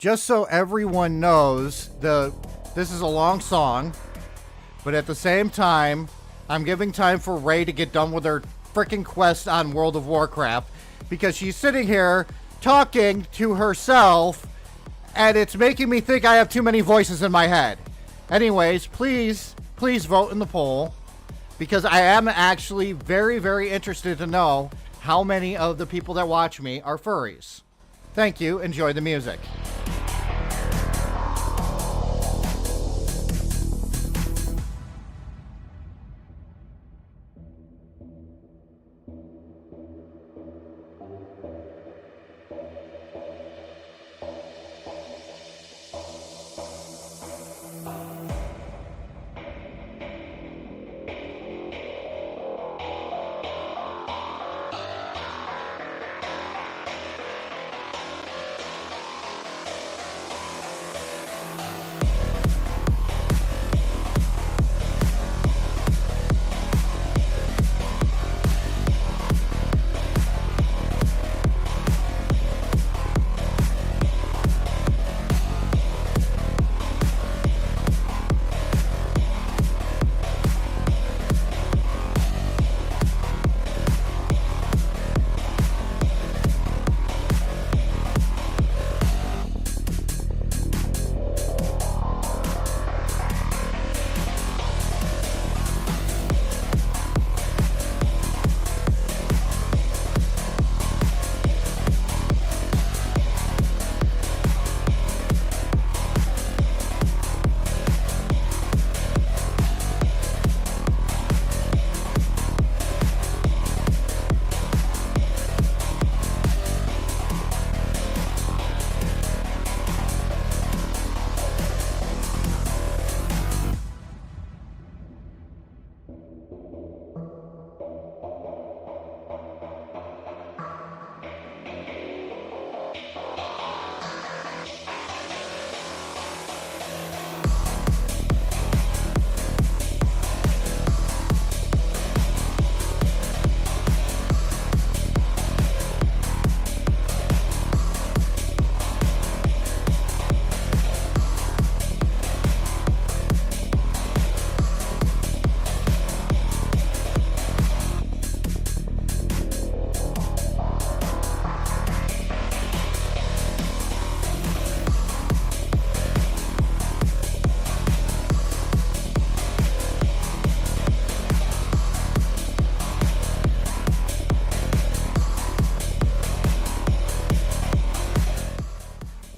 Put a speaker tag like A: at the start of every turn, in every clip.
A: just so everyone knows, this is a long song, but at the same time, I'm giving time for Ray to get done with her freaking quest on World of Warcraft, because she's sitting here talking to herself, and it's making me think I have too many voices in my head. Anyways, please vote in the poll, because I am actually very, very interested to know how many of the people that watch me are furries. Thank you. Enjoy the music.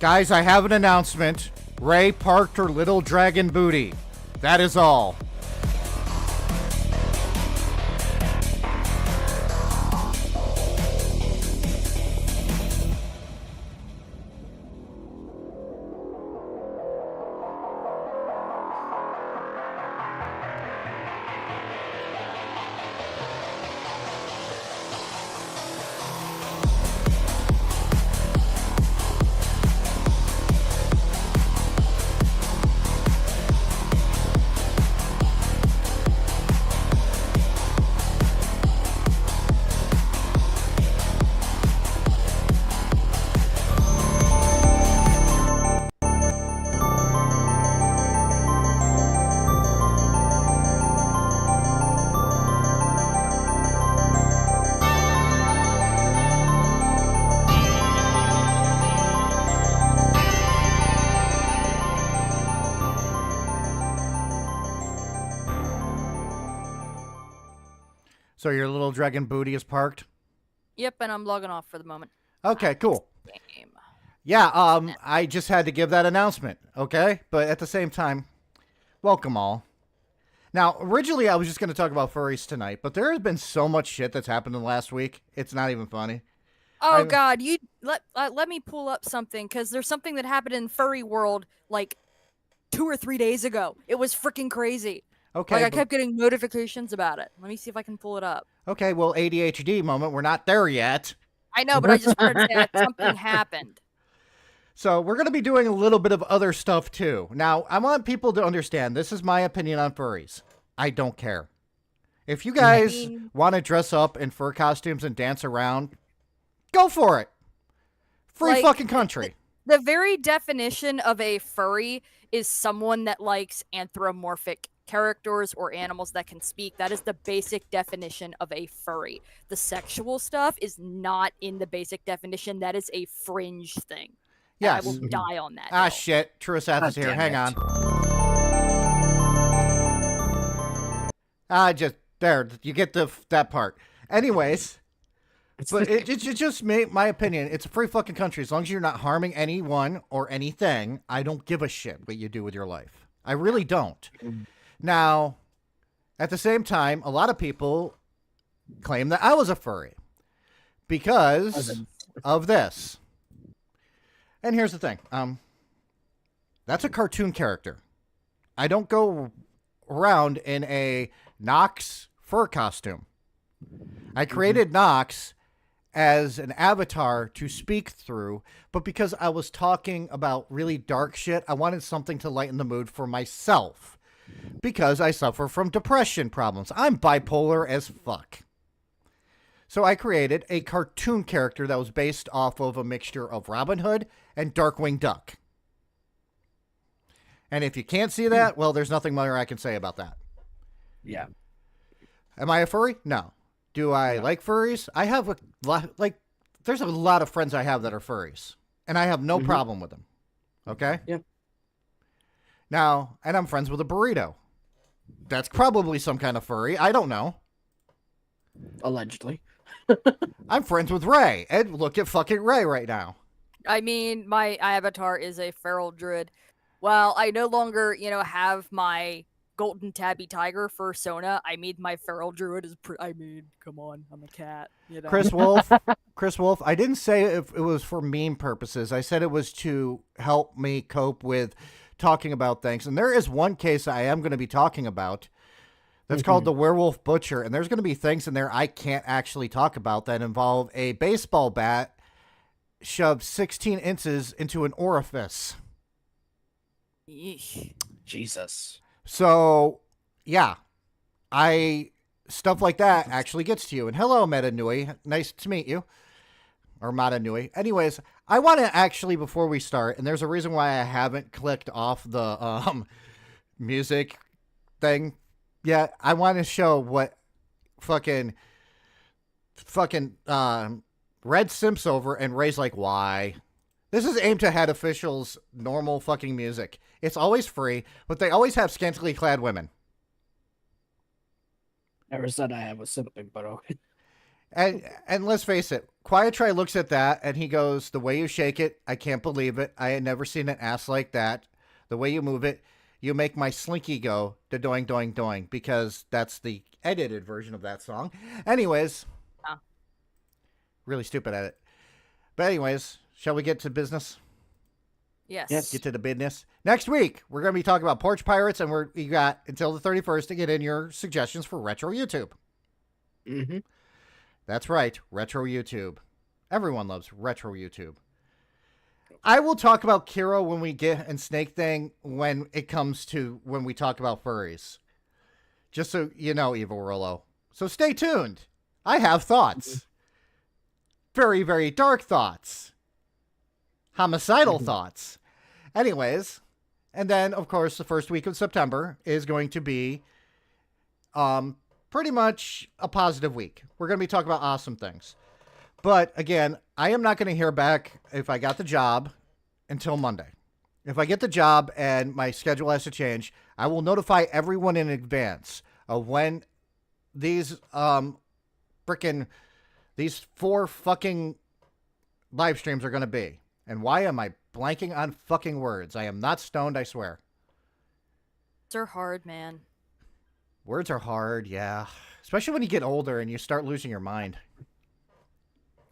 A: Guys, I have an announcement. Ray parked her little dragon booty. That is all. So your little dragon booty is parked?
B: Yep, and I'm logging off for the moment.
A: Okay, cool.
B: Game.
A: Yeah, I just had to give that announcement, okay? But at the same time, welcome all. Now, originally I was just going to talk about furries tonight, but there has been so much shit that's happened in the last week. It's not even funny.
B: Oh God, you let me pull up something, because there's something that happened in furry world like 2 or 3 days ago. It was freaking crazy.
A: Okay.
B: Like I kept getting notifications about it. Let me see if I can pull it up.
A: Okay, well, ADHD moment. We're not there yet.
B: I know, but I just wanted to say that something happened.
A: So we're going to be doing a little bit of other stuff too. Now, I want people to understand, this is my opinion on furries. I don't care. If you guys want to dress up in fur costumes and dance around, go for it. Free fucking country.
B: The very definition of a furry is someone that likes anthropomorphic characters or animals that can speak. That is the basic definition of a furry. The sexual stuff is not in the basic definition. That is a fringe thing. And I will
A: Yes.
B: die on that.
A: Ah,
B: hill.
A: shit. Truiseth is here.
C: damn
A: Hang
C: it.
A: on. There. You get that part. Anyways. But it's just my opinion. It's a free fucking country. As long as you're not harming anyone or anything, I don't give a shit what you do with your life. I really don't. Now, at the same time, a lot of people claim that I was a furry because of this. And here's the thing. That's a cartoon character. I don't go around in a Nox fur costume. I created Nox as an avatar to speak through, but because I was talking about really dark shit, I wanted something to lighten the mood for myself. Because I suffer from depression problems. I'm bipolar as fuck. So I created a cartoon character that was based off of a mixture of Robin Hood and Darkwing Duck. And if you can't see that, well, there's nothing more I can say about that.
C: Yeah.
A: Am I a furry? No. Do I like furries? I have a lot, there's a lot of friends I have that are furries. And I have no problem with them. Okay?
C: Yeah.
A: Now, and I'm friends with a burrito. That's probably some kind of furry. I don't know.
C: Allegedly.
A: I'm friends with Ray. And look at fucking Ray right now.
B: I mean, my avatar is a feral druid. While I no longer, have my golden tabby tiger fursona, I made my feral druid as come on, I'm a cat.
A: Chris Wolf, I didn't say if it was for meme purposes. I said it was to help me cope with talking about things. And there is one case I am going to be talking about that's called the Werewolf Butcher. And there's going to be things in there I can't actually talk about that involve a baseball bat shoved 16 inches into an orifice.
B: Yeesh.
C: Jesus.
A: So, yeah, stuff like that actually gets to you. And hello, Meta Nui. Nice to meet you. Or Mata Nui. Anyways, I want to actually, before we start, and there's a reason why I haven't clicked off the music thing yet. I want to show what fucking Red Simps over and Ray's like, why? This is aimed to head officials' normal fucking music. It's always free, but they always have scantily clad women.
C: Never said I was simping, but okay.
A: And let's face it, Quiet Try looks at that and he goes, the way you shake it, I can't believe it. I had never seen an ass like that. The way you move it, you make my slinky go, da doing, doing, doing, because that's the edited version of that song. Anyways, really stupid at it. But anyways, shall we get to business?
B: Yes.
A: Get to the business. Next week, we're going to be talking about Porch Pirates, and we got until the 31st to get in your suggestions for Retro YouTube.
C: Mm-hmm.
A: That's right, Retro YouTube. Everyone loves Retro YouTube. I will talk about Kiro when we get and Snake Thing when we talk about furries. Just so you know, Evil Rollo. So stay tuned. I have thoughts. Very, very dark thoughts. Homicidal thoughts. Anyways, and then, of course, the first week of September is going to be pretty much a positive week. We're going to be talking about awesome things. But, again, I am not going to hear back if I got the job until Monday. If I get the job and my schedule has to change, I will notify everyone in advance of when these these 4 fucking live streams are going to be. And why am I blanking on fucking words? I am not stoned, I swear.
B: Words are hard, man.
A: Words are hard, yeah. Especially when you get older and you start losing your mind.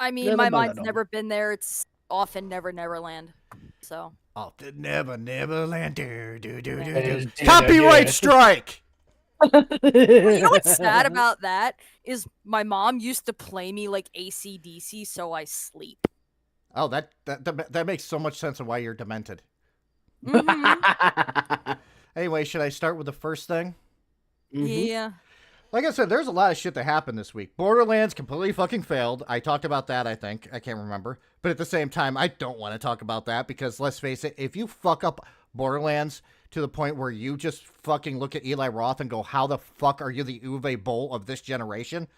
B: I mean, my mind's never been there. It's often Never Neverland. So.
A: Off to Never Neverland. Do. Copyright strike!
B: You know what's sad about that? Is my mom used to play me like AC/DC so I sleep.
A: Oh, that makes so much sense of why you're demented.
B: Mm-hmm.
A: Anyway, should I start with the first thing?
B: Yeah.
A: Like I said, there's a lot of shit that happened this week. Borderlands completely fucking failed. I talked about that, I think. I can't remember. But at the same time, I don't want to talk about that because let's face it, if you fuck up Borderlands to the point where you just fucking look at Eli Roth and go, how the fuck are you the Uwe Boll of this generation?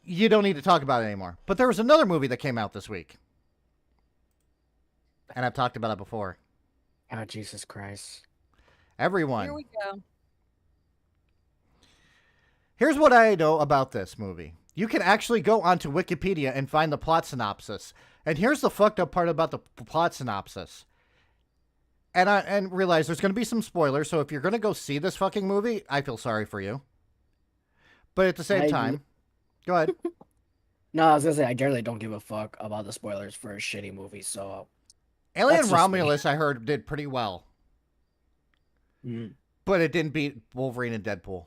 A: You don't need to talk about it anymore. But there was another movie that came out this week. And I've talked about it before.
C: Oh, Jesus Christ.
A: Everyone.
B: Here we go.
A: Here's what I know about this movie. You can actually go onto Wikipedia and find the plot synopsis. And here's the fucked up part about the plot synopsis. And realize there's going to be some spoilers, so if you're going to go see this fucking movie, I feel sorry for you. But at the same time, go ahead.
C: No, I was going to say, I generally don't give a fuck about the spoilers for a shitty movie, so...
A: Alien
C: That's just
A: Romulus, I heard, did pretty well.
C: Mm.
A: But it didn't beat Wolverine and Deadpool.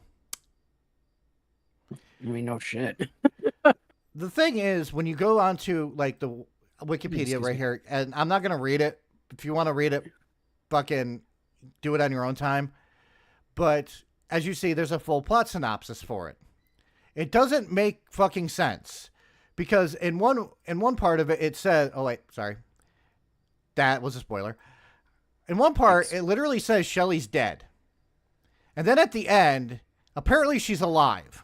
C: I mean, no shit.
A: The thing is, when you go onto, like, the Wikipedia
C: Excuse
A: right
C: me.
A: here, and I'm not going to read it. If you want to read it, fucking do it on your own time. But as you see, there's a full plot synopsis for it. It doesn't make fucking sense. Because in one part of it, it says... Oh, wait, sorry. That was a spoiler. In one part, it literally says Shelley's dead. And then at the end, apparently she's alive.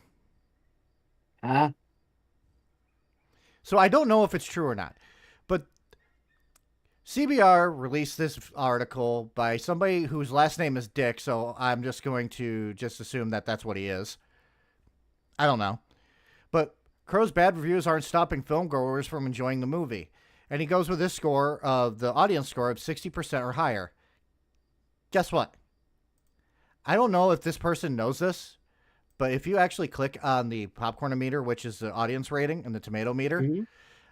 C: Huh?
A: So I don't know if it's true or not. But CBR released this article by somebody whose last name is Dick, so I'm just going to just assume that that's what he is. I don't know. But Crow's bad reviews aren't stopping filmgoers from enjoying the movie. And he goes with this score of the audience score of 60% or higher. Guess what? I don't know if this person knows this, but if you actually click on the popcorn meter, which is the audience rating, and the tomato meter,
C: Mm-hmm.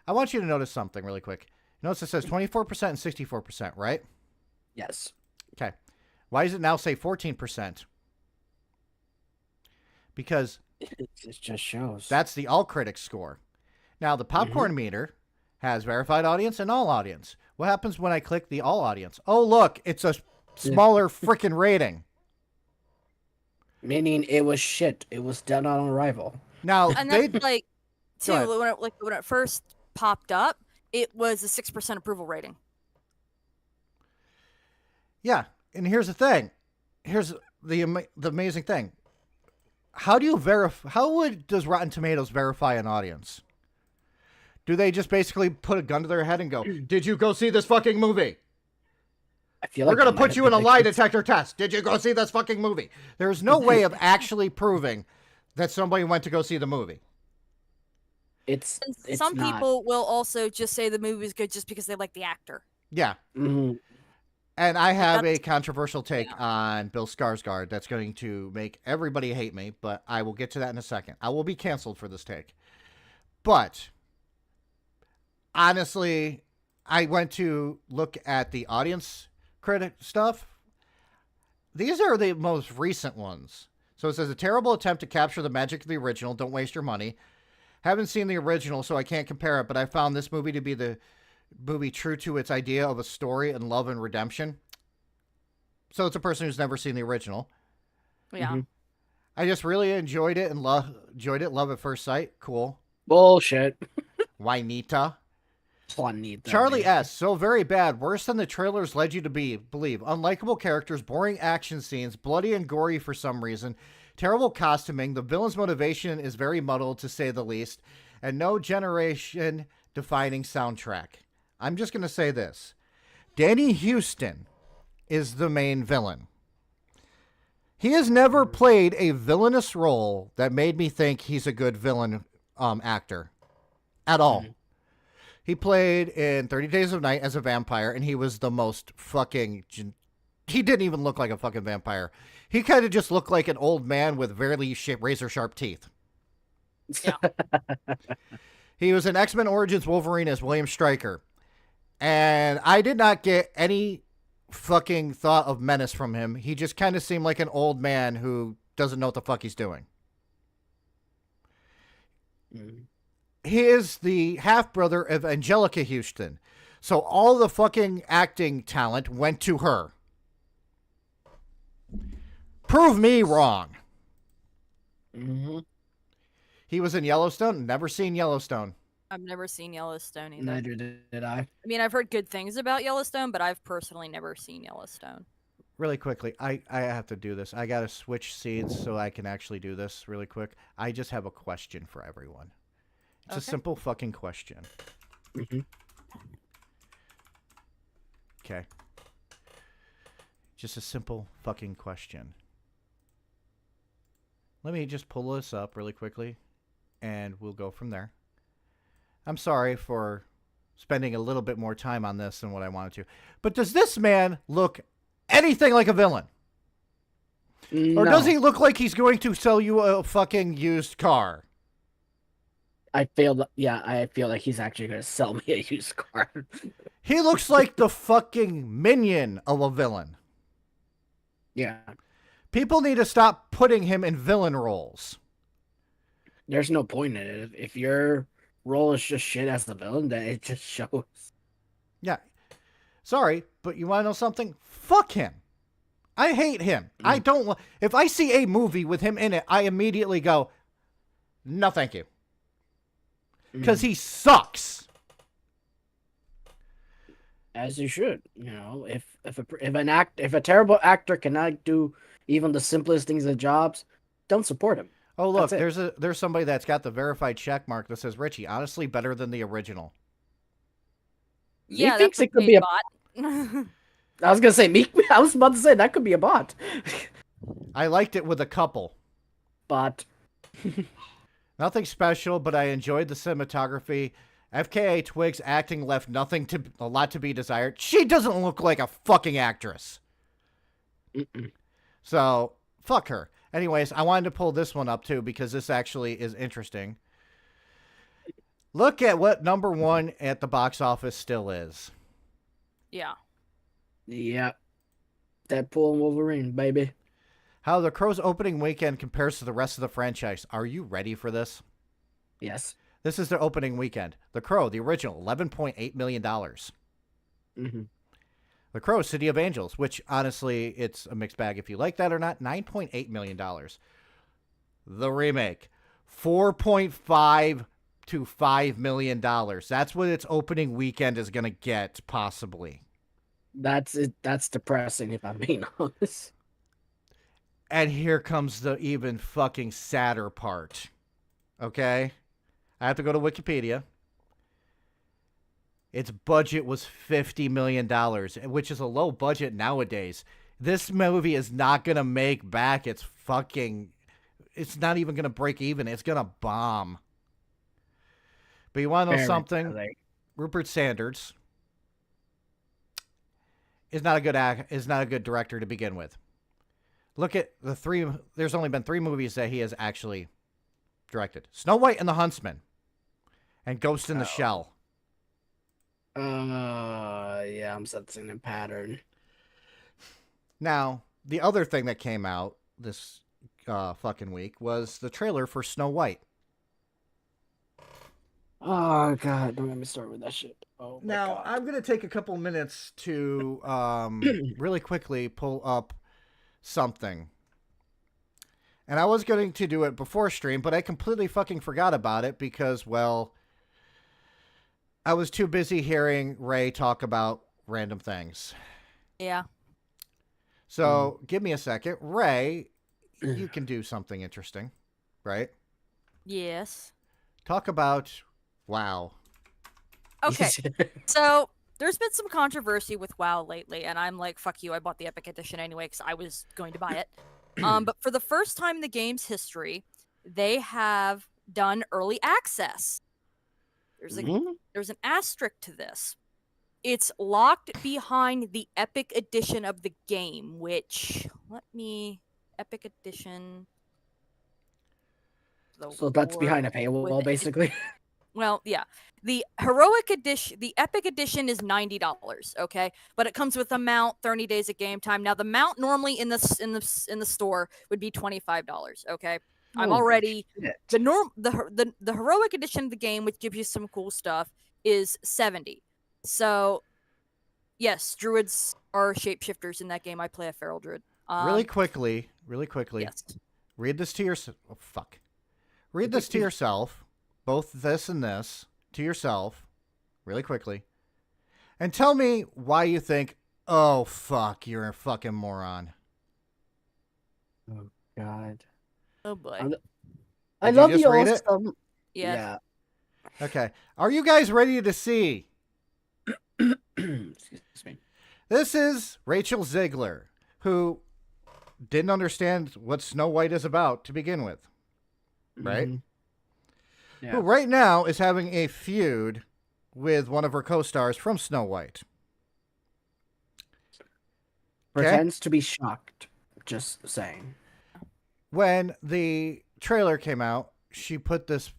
A: I want you to notice something really quick. Notice it says 24% and 64%, right?
C: Yes.
A: Okay. Why does it now say 14%? Because
C: It just shows.
A: that's the all critics score. Now, the popcorn meter has verified audience and all audience. What happens when I click the all audience? Oh, look, it's a smaller freaking rating.
C: Meaning it was shit. It was dead on arrival.
A: Now,
B: And
A: they...
B: that's like,
A: Go ahead.
B: too, when it first popped up, it was a 6% approval rating.
A: Yeah, and here's the thing. Here's the amazing thing. How do you verify? Does Rotten Tomatoes verify an audience? Do they just basically put a gun to their head and go, "Did you go see this fucking movie?
C: I feel
A: We're
C: like
A: gonna
C: that might
A: put
C: have
A: you in
C: been
A: a
C: the
A: lie
C: case.
A: detector test. Did you go see this fucking movie?" There's no way of actually proving that somebody went to go see the movie.
C: It's
B: Some
C: not.
B: people will also just say the movie's good just because they like the actor.
A: Yeah.
C: Mhm.
A: And I have a
B: That's-
A: controversial take on Bill Skarsgård that's going to make everybody hate me, but I will get to that in a second. I will be canceled for this take. But honestly, I went to look at the audience critic stuff. These are the most recent ones. So it says, a terrible attempt to capture the magic of the original. Don't waste your money. Haven't seen the original, so I can't compare it, but I found this movie to be the movie true to its idea of a story and love and redemption. So it's a person who's never seen the original.
B: Yeah.
C: Mhm.
A: I just really enjoyed it and enjoyed it. Love at first sight. Cool.
C: Bullshit.
A: Juanita.
C: Juanita,
A: Charlie
C: man.
A: S. So very bad. Worse than the trailers led you to believe. Unlikable characters, boring action scenes, bloody and gory for some reason. Terrible costuming. The villain's motivation is very muddled, to say the least. And no generation-defining soundtrack. I'm just going to say this. Danny Houston is the main villain. He has never played a villainous role that made me think he's a good villain actor. At all. He played in 30 Days of Night as a vampire, and he was the most fucking... He didn't even look like a fucking vampire. He kind of just looked like an old man with very razor-sharp teeth.
B: Yeah.
A: He was in X-Men Origins Wolverine as William Stryker. And I did not get any fucking thought of menace from him. He just kind of seemed like an old man who doesn't know what the fuck he's doing.
C: Mhm.
A: He is the half-brother of Angelica Houston. So all the fucking acting talent went to her. Prove me wrong.
C: Mm-hmm.
A: He was in Yellowstone. Never seen Yellowstone.
B: I've never seen Yellowstone either.
C: Neither did I.
B: I mean, I've heard good things about Yellowstone, but I've personally never seen Yellowstone.
A: Really quickly, I have to do this. I got to switch scenes so I can actually do this really quick. I just have a question for everyone. It's a
B: Okay.
A: simple fucking question.
C: Mm-hmm.
A: Okay. Just a simple fucking question. Let me just pull this up really quickly, and we'll go from there. I'm sorry for spending a little bit more time on this than what I wanted to. But does this man look anything like a villain? Or
C: No,
A: does he look like he's going to sell you a fucking used car?
C: I feel like he's actually gonna sell me a used car.
A: He looks like the fucking minion of a villain.
C: Yeah,
A: People need to stop putting him in villain roles.
C: there's no point in it. If your role is just shit as the villain, then it just shows.
A: Yeah. Sorry, but you want to know something? Fuck him. I hate him. I don't. If I see a movie with him in it, I immediately go, no, thank you. Because he sucks.
C: As you should, you know. If a terrible actor cannot do even the simplest things of jobs, don't support him.
A: Oh, look,
C: That's it.
A: there's somebody that's got the verified check mark that says, Richie, honestly, better than the original.
B: Yeah,
C: thinks
B: that
C: it
B: could
C: could
B: be
C: be
B: a
C: a-
B: bot.
C: I was gonna say I was about to say that could be a bot,
A: I liked it with a couple.
C: but
A: Nothing special, but I enjoyed the cinematography. FKA Twigs acting left a lot to be desired. She doesn't look like a fucking actress. So, fuck her. Anyways, I wanted to pull this one up too because this actually is interesting. Look at what number one at the box office still is.
B: Yeah.
C: yeah, Deadpool and Wolverine, baby.
A: How The Crow's opening weekend compares to the rest of the franchise. Are you ready for this?
C: Yes.
A: This is their opening weekend. The Crow, the original, $11.8 million.
C: Mm-hmm.
A: The Crow, City of Angels, which honestly, it's a mixed bag if you like that or not, $9.8 million. The remake, $4.5 to $5 million. That's what its opening weekend is going to get, possibly.
C: That's it. That's depressing, if I'm being honest.
A: And here comes the even fucking sadder part. Okay? I have to go to Wikipedia. Its budget was $50 million, which is a low budget nowadays. This movie is not going to make back its fucking... It's not even going to break even. It's going to bomb. But you want to know
C: Very
A: something?
C: pathetic.
A: Rupert Sanders is not a good director to begin with. Look at the three... There's only been 3 movies that he has actually directed. Snow White and the Huntsman. And Ghost in the Shell.
C: Yeah, I'm sensing a pattern.
A: Now, the other thing that came out this fucking week was the trailer for Snow White.
C: Oh god, don't let me start with that shit. Oh my
A: Now,
C: god.
A: I'm going to take a couple minutes to really quickly pull up something. And I was going to do it before stream, but I completely fucking forgot about it because, well, I was too busy hearing Ray talk about random things.
B: Yeah.
A: So, give me a second. Ray, you can do something interesting, right?
B: Yes.
A: Talk about WoW.
B: Okay. So there's been some controversy with WoW lately, and I'm like, fuck you, I bought the Epic Edition anyway because I was going to buy it. But for the first time in the game's history, they have done early access. There's an asterisk to this. It's locked behind the Epic Edition of the game, which Epic Edition.
C: So that's behind a paywall, basically.
B: Well, yeah. The heroic edition, the epic edition is $90, okay? But it comes with a mount, 30 days of game time. Now the mount normally in the store would be $25, okay? I'm already the heroic edition of the game, which gives you some cool stuff, is $70. So yes, druids are shapeshifters in that game. I play a feral druid.
A: Really quickly.
B: Yes.
A: Read this to yourself. Oh, fuck. Read this to yourself. Both this and this to yourself, really quickly, and tell me why you think, oh fuck, you're a fucking moron.
C: Oh God.
B: Oh boy.
C: I
A: Did you
C: love
A: just
C: the
A: read it?
C: awesome.
B: Yeah.
A: Okay. Are you guys ready to see?
C: Excuse me.
A: This is Rachel Ziegler, who didn't understand what Snow White is about to begin with, right?
C: Mhm. Yeah.
A: Who right now is having a feud with one of her co-stars from Snow White. Okay?
C: Pretends to be shocked. Just saying.
A: When the trailer came out, she put this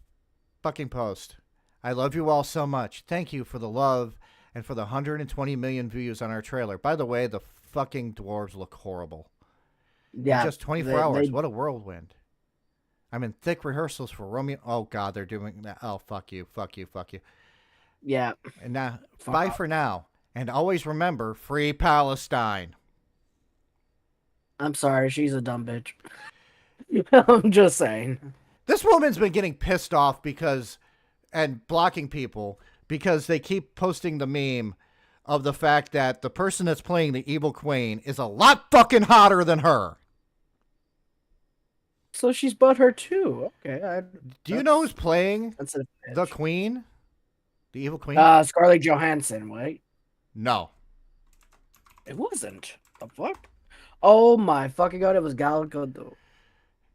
A: fucking post. I love you all so much. Thank you for the love and for the 120 million views on our trailer. By the way, the fucking dwarves look horrible.
C: Yeah.
A: In just 24 hours. What a whirlwind. I'm in thick rehearsals for Romeo. Oh, God, they're doing that. Oh, fuck you, fuck you, fuck you.
C: Yeah.
A: And now,
C: Fuck
A: bye
C: off.
A: for now. And always remember, free Palestine.
C: I'm sorry, she's a dumb bitch. I'm just saying.
A: This woman's been getting pissed off because, and blocking people, because they keep posting the meme of the fact that the person that's playing the evil queen is a lot fucking hotter than her.
C: So she's butthurt too. Okay.
A: Do you know who's playing
C: That's a
A: the queen? The evil queen?
C: Scarlett Johansson, right?
A: No.
C: It wasn't. The fuck? Oh my fucking god! It was Gal Gadot.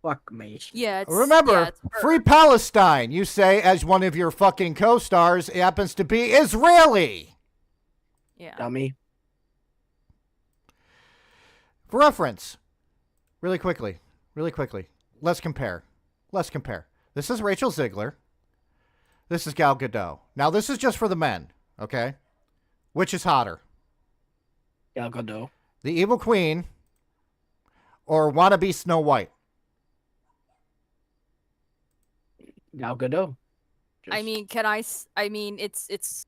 C: Fuck me.
B: Yeah. It's,
A: Remember,
B: yeah, it's her.
A: free Palestine, you say, as one of your fucking co-stars happens to be Israeli.
B: Yeah.
C: Dummy.
A: For reference, really quickly, let's compare. This is Rachel Ziegler. This is Gal Gadot. Now, this is just for the men, okay? Which is hotter?
C: Gal Gadot.
A: The evil queen or wannabe Snow White?
C: Gal Gadot.
B: I memean, can I? I mean, it's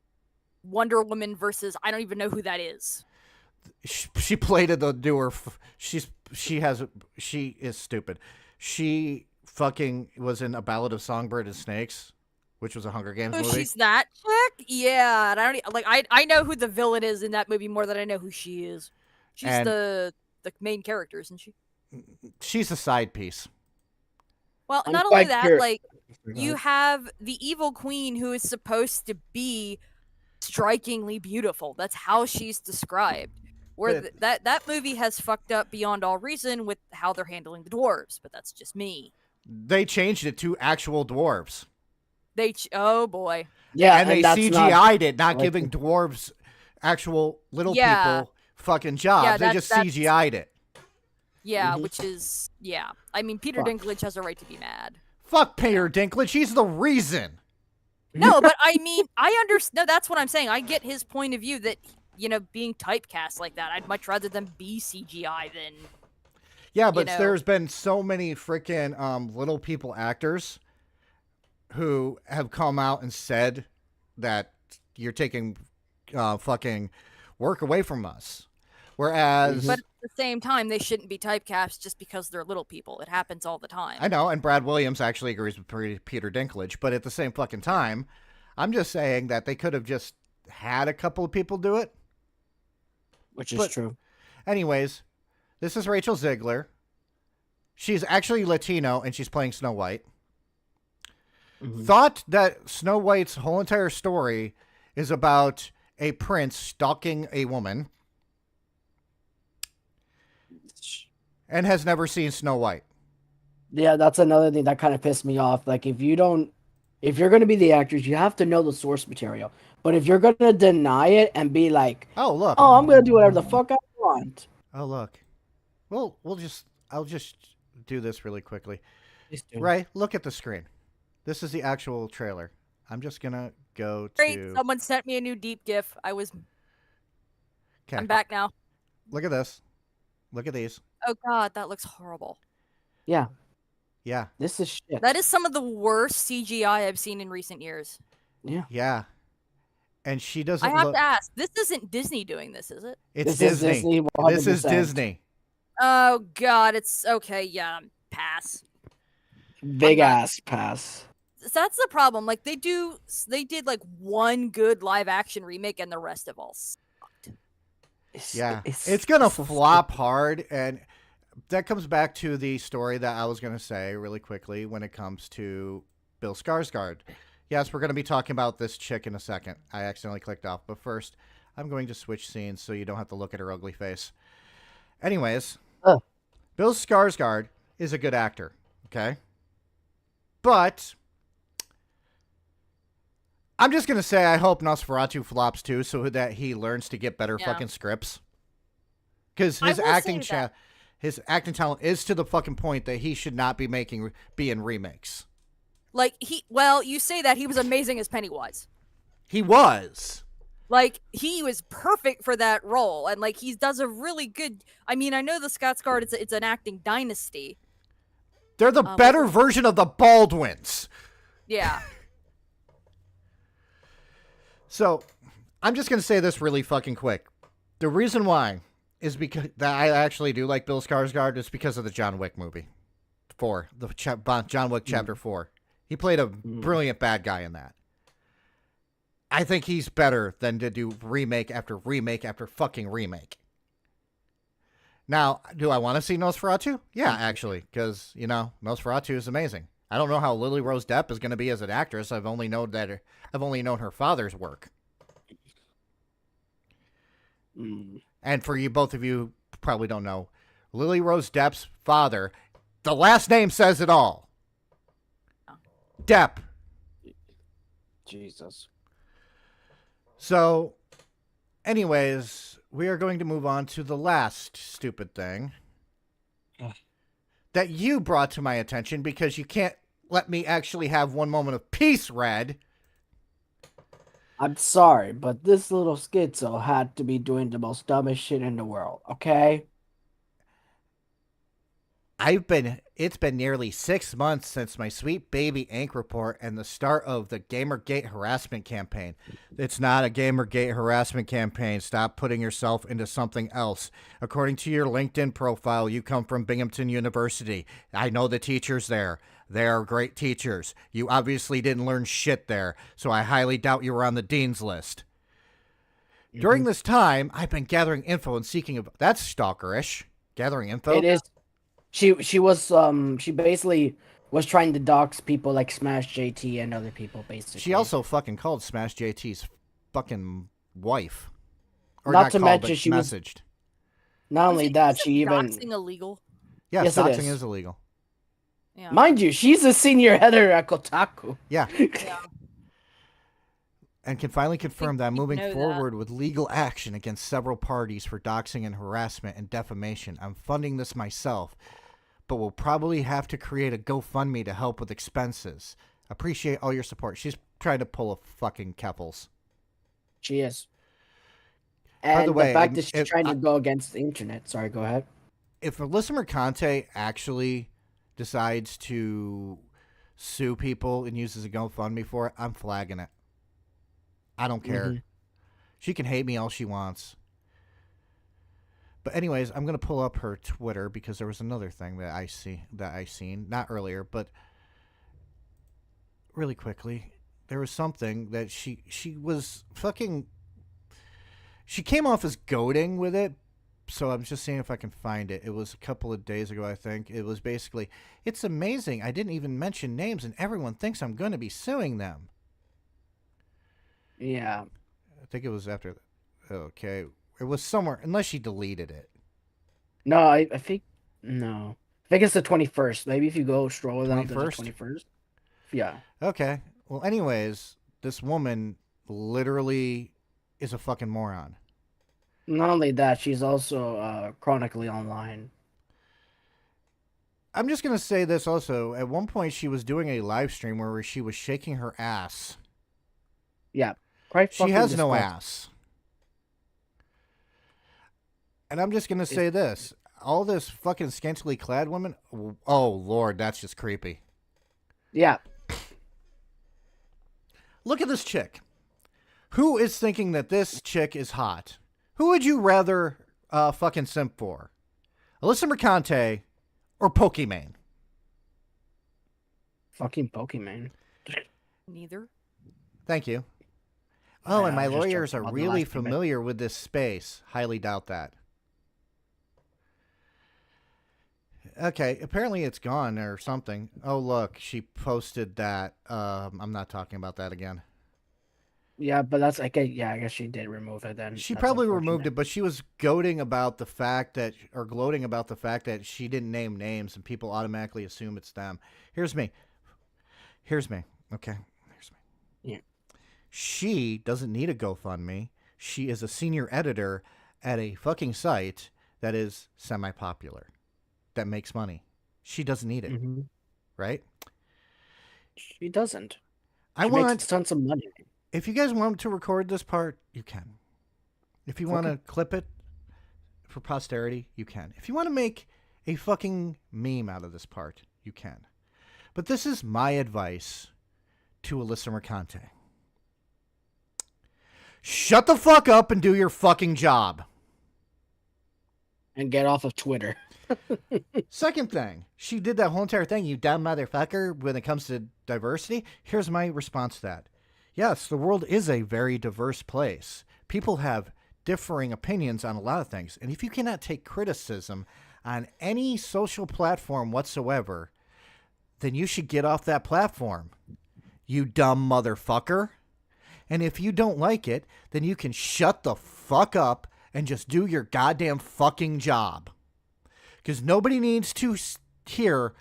B: Wonder Woman versus I don't even know who that is.
A: She played it the doer. She is stupid. She fucking was in A Ballad of Songbird and Snakes, which was a Hunger Games
B: Oh,
A: movie.
B: she's that chick? Yeah, and I don't like. I know who the villain is in that movie more than I know who she is. She's
A: And-
B: the main character, isn't she?
A: She's a side piece.
B: Well,
C: I'm
B: not only
C: quite
B: that,
C: curious.
B: like you have the evil queen who is supposed to be strikingly beautiful. That's how she's described. Where
A: But-
B: that movie has fucked up beyond all reason with how they're handling the dwarves, but that's just me.
A: They changed it to actual dwarves.
B: Oh boy.
C: Yeah,
A: and they
C: that's
A: CGI'd it, not
C: like
A: giving dwarves actual little
B: Yeah.
A: people fucking jobs.
B: Yeah,
A: they just
B: that's-
A: CGI'd it.
B: Yeah,
C: Mhm.
B: which is I mean, Peter
C: Fuck.
B: Dinklage has a right to be mad.
A: Fuck Peter Dinklage. He's the reason.
B: No, but I mean, I understand. No, that's what I'm saying. I get his point of view that being typecast like that, I'd much rather them be CGI than.
A: Yeah, but
B: know.
A: there's been so many freaking little people actors who have come out and said that you're taking fucking work away from us. Whereas,
B: But at the same time, they shouldn't be typecast just because they're little people. It happens all the time.
A: I know, and Brad Williams actually agrees with Peter Dinklage, but at the same fucking time, I'm just saying that they could have just had a couple of people do it.
C: Which is
A: But-
C: true.
A: Anyways, this is Rachel Ziegler. She's actually Latino, and she's playing Snow White.
C: Mhm.
A: Thought that Snow White's whole entire story is about a prince stalking a woman and has never seen Snow White.
C: Yeah, that's another thing that kind of pissed me off. Like, if you're going to be the actors, you have to know the source material. But if you're going to deny it and be like,
A: Oh, look.
C: oh, I'm going to do whatever the fuck I want.
A: Oh, look. Well, I'll just do this really quickly.
C: Please do.
A: Ray, look at the screen. This is the actual trailer. I'm just going to go
B: Great,
A: to...
B: someone sent me a new deep GIF.
A: Okay.
B: I'm back now.
A: Look at this. Look at these.
B: Oh god, that looks horrible.
C: Yeah,
A: Yeah.
C: this is shit.
B: That is some of the worst CGI I've seen in recent years.
C: Yeah.
A: Yeah. And she doesn't
B: I have
A: look...
B: to ask, this isn't Disney doing this, is it?
A: It's
C: This is
A: Disney.
C: Disney,
A: This is
C: 100%.
A: Disney.
B: Oh god, it's okay, yeah, pass. pass.
C: Big
B: I'm not-
C: ass pass.
B: That's the problem. Like they did like one good live action remake, and the rest of all sucked.
A: It's gonna
C: so
A: flop
C: stupid.
A: hard, and that comes back to the story that I was gonna say really quickly when it comes to Bill Skarsgård. Yes, we're gonna be talking about this chick in a second. I accidentally clicked off, but first, I'm going to switch scenes so you don't have to look at her ugly face. Anyways,
C: Oh.
A: Bill Skarsgård is a good actor, okay? But I'm just gonna say I hope Nosferatu flops too, so that he learns to get better
B: Yeah.
A: fucking scripts. Because
B: I
A: his
B: will
A: acting
B: say that.
A: his acting talent is to the fucking point that he should not be in remakes.
B: Like you say that he was amazing as Pennywise.
A: He was.
B: Like he was perfect for that role, and like he does a really good. I mean, I know the Skarsgård it's an acting dynasty.
A: They're the better version of the Baldwins.
B: Yeah.
A: So, I'm just gonna say this really fucking quick. The reason why is because that I actually do like Bill Skarsgård is because of the John Wick movie, 4, John Wick Chapter 4. He played a brilliant bad guy in that. I think he's better than to do remake after remake after fucking remake. Now, do I want to see Nosferatu? Yeah, actually, because Nosferatu is amazing. I don't know how Lily Rose Depp is going to be as an actress. I've only known her father's work. And for you, both of you probably don't know, Lily Rose Depp's father, the last name says it all. Depp.
C: Jesus.
A: So, anyways, we are going to move on to the last stupid thing that you brought to my attention because you can't let me actually have one moment of peace, Red.
C: I'm sorry, but this little schizo had to be doing the most dumbest shit in the world, okay?
A: It's been nearly 6 months since my sweet baby Ink report and the start of the Gamergate harassment campaign. It's not a Gamergate harassment campaign. Stop putting yourself into something else. According to your LinkedIn profile, you come from Binghamton University. I know the teachers there. They're great teachers. You obviously didn't learn shit there, so I highly doubt you were on the dean's list. During this time, I've been gathering info and seeking... That's stalkerish. Gathering info?
C: It is. She basically was trying to dox people like Smash JT and other people, basically.
A: She also fucking called Smash JT's fucking wife. Or
C: Not to
A: called,
C: mention
A: but
C: she was-
A: messaged.
C: Not only that,
B: Isn't
C: she even...
B: doxing illegal.
A: Yeah,
C: Yes, it
A: doxing
C: is.
A: is illegal.
B: Yeah.
C: Mind you, she's a senior editor at Kotaku.
A: Yeah.
B: Yeah.
A: And can finally confirm that I'm
B: you
A: moving
B: know that.
A: forward with legal action against several parties for doxing and harassment and defamation. I'm funding this myself, but we'll probably have to create a GoFundMe to help with expenses. Appreciate all your support. She's trying to pull a fucking Keffels.
C: She is. And
A: the way,
C: fact that she's
A: if
C: trying to go against the internet. Sorry, go ahead.
A: If Alyssa Mercante actually decides to sue people and uses a GoFundMe for it, I'm flagging it. I don't care. She can hate me all she wants. But anyways, I'm gonna pull up her Twitter because there was another thing that I seen not earlier, but really quickly, there was something that she was fucking. She came off as goading with it, so I'm just seeing if I can find it. It was a couple of days ago, I think. It was basically, it's amazing. I didn't even mention names, and everyone thinks I'm gonna be suing them.
C: Yeah.
A: I think it was after. Okay, it was somewhere, unless she deleted it.
C: No, I think no. I think it's the 21st. Maybe if you go stroll down to the
A: 21st?
C: 21st. Yeah.
A: Okay. Well, anyways, this woman literally is a fucking moron.
C: Not only that, she's also chronically online.
A: I'm just gonna say this also. At one point, she was doing a live stream where she was shaking her ass.
C: Yeah. Quite
A: She has
C: fucking
A: no
C: disgusting.
A: ass. And I'm just gonna say this: all this fucking scantily clad women. Oh Lord, that's just creepy.
C: Yeah.
A: Look at this chick. Who is thinking that this chick is hot? Who would you rather fucking simp for? Alyssa Mercante or Pokimane?
C: fucking Pokemon.
B: Neither.
A: Thank you. Oh, and
C: I
A: my
C: was just
A: lawyers
C: joking
A: are
C: about the
A: really
C: last statement.
A: familiar with this space. Highly doubt that. Okay, apparently it's gone or something. Oh, look, she posted that. I'm not talking about that again.
C: Yeah, but that's okay. Yeah, I guess she did remove it. Then
A: She
C: that's
A: probably removed
C: unfortunate.
A: it, but she was gloating about the fact that she didn't name names and people automatically assume it's them. Here's me. Okay, here's me.
C: Yeah.
A: She doesn't need a GoFundMe. She is a senior editor at a fucking site that is semi-popular, that makes money. She doesn't need it,
C: Hmm.
A: right?
C: She doesn't.
A: I
C: She makes
A: want,
C: tons of money.
A: if you guys want to record this part, you can. If you want to
C: Okay.
A: clip it for posterity, you can. If you want to make a fucking meme out of this part, you can. But this is my advice to Alyssa Mercante. Shut the fuck up and do your fucking job.
C: And get off of Twitter.
A: Second thing, she did that whole entire thing, you dumb motherfucker, when it comes to diversity. Here's my response to that. Yes, the world is a very diverse place. People have differing opinions on a lot of things. And if you cannot take criticism on any social platform whatsoever, then you should get off that platform, you dumb motherfucker. And if you don't like it, then you can shut the fuck up and just do your goddamn fucking job. Because nobody needs to hear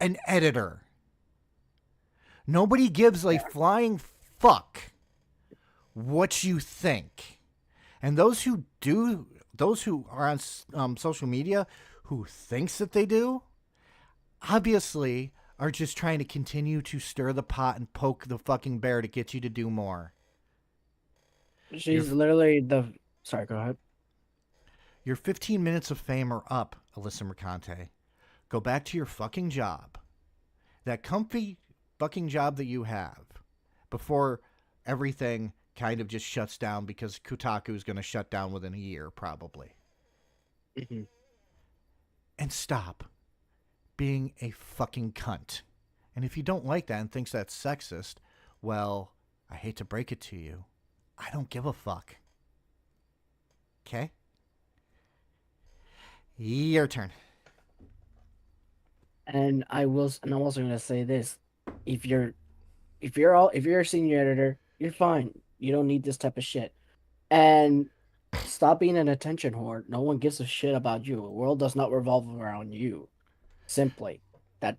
A: an editor. Nobody gives a flying fuck what you think. And those who are on social media who thinks that they do, obviously are just trying to continue to stir the pot and poke the fucking bear to get you to do more.
C: She's literally the. Sorry, go ahead.
A: Your 15 minutes of fame are up, Alyssa Mercante. Go back to your fucking job. That comfy fucking job that you have before everything kind of just shuts down, because Kotaku is going to shut down within a year, probably.
C: Mm-hmm.
A: And stop being a fucking cunt. And if you don't like that and thinks that's sexist, well, I hate to break it to you, I don't give a fuck. Okay? Your turn.
C: And I'm also gonna say this: if you're a senior editor, you're fine. You don't need this type of shit. And stop being an attention whore. No one gives a shit about you. The world does not revolve around you. Simply, that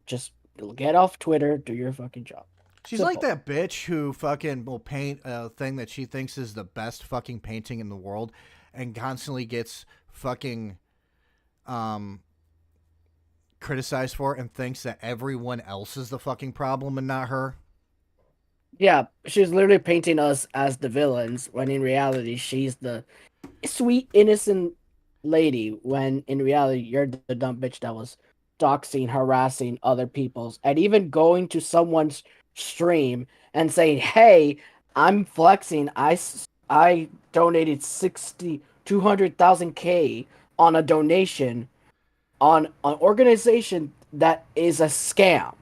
C: just get off Twitter. Do your fucking job.
A: She's
C: Simple.
A: like that bitch who fucking will paint a thing that she thinks is the best fucking painting in the world and constantly gets fucking criticized for it and thinks that everyone else is the fucking problem and not her.
C: Yeah, she's literally painting us as the villains when in reality she's the sweet innocent lady, when in reality you're the dumb bitch that was doxing, harassing other people's, and even going to someone's stream and saying, "Hey, I'm flexing. I donated 200,000 K on a donation on an organization that is a scam."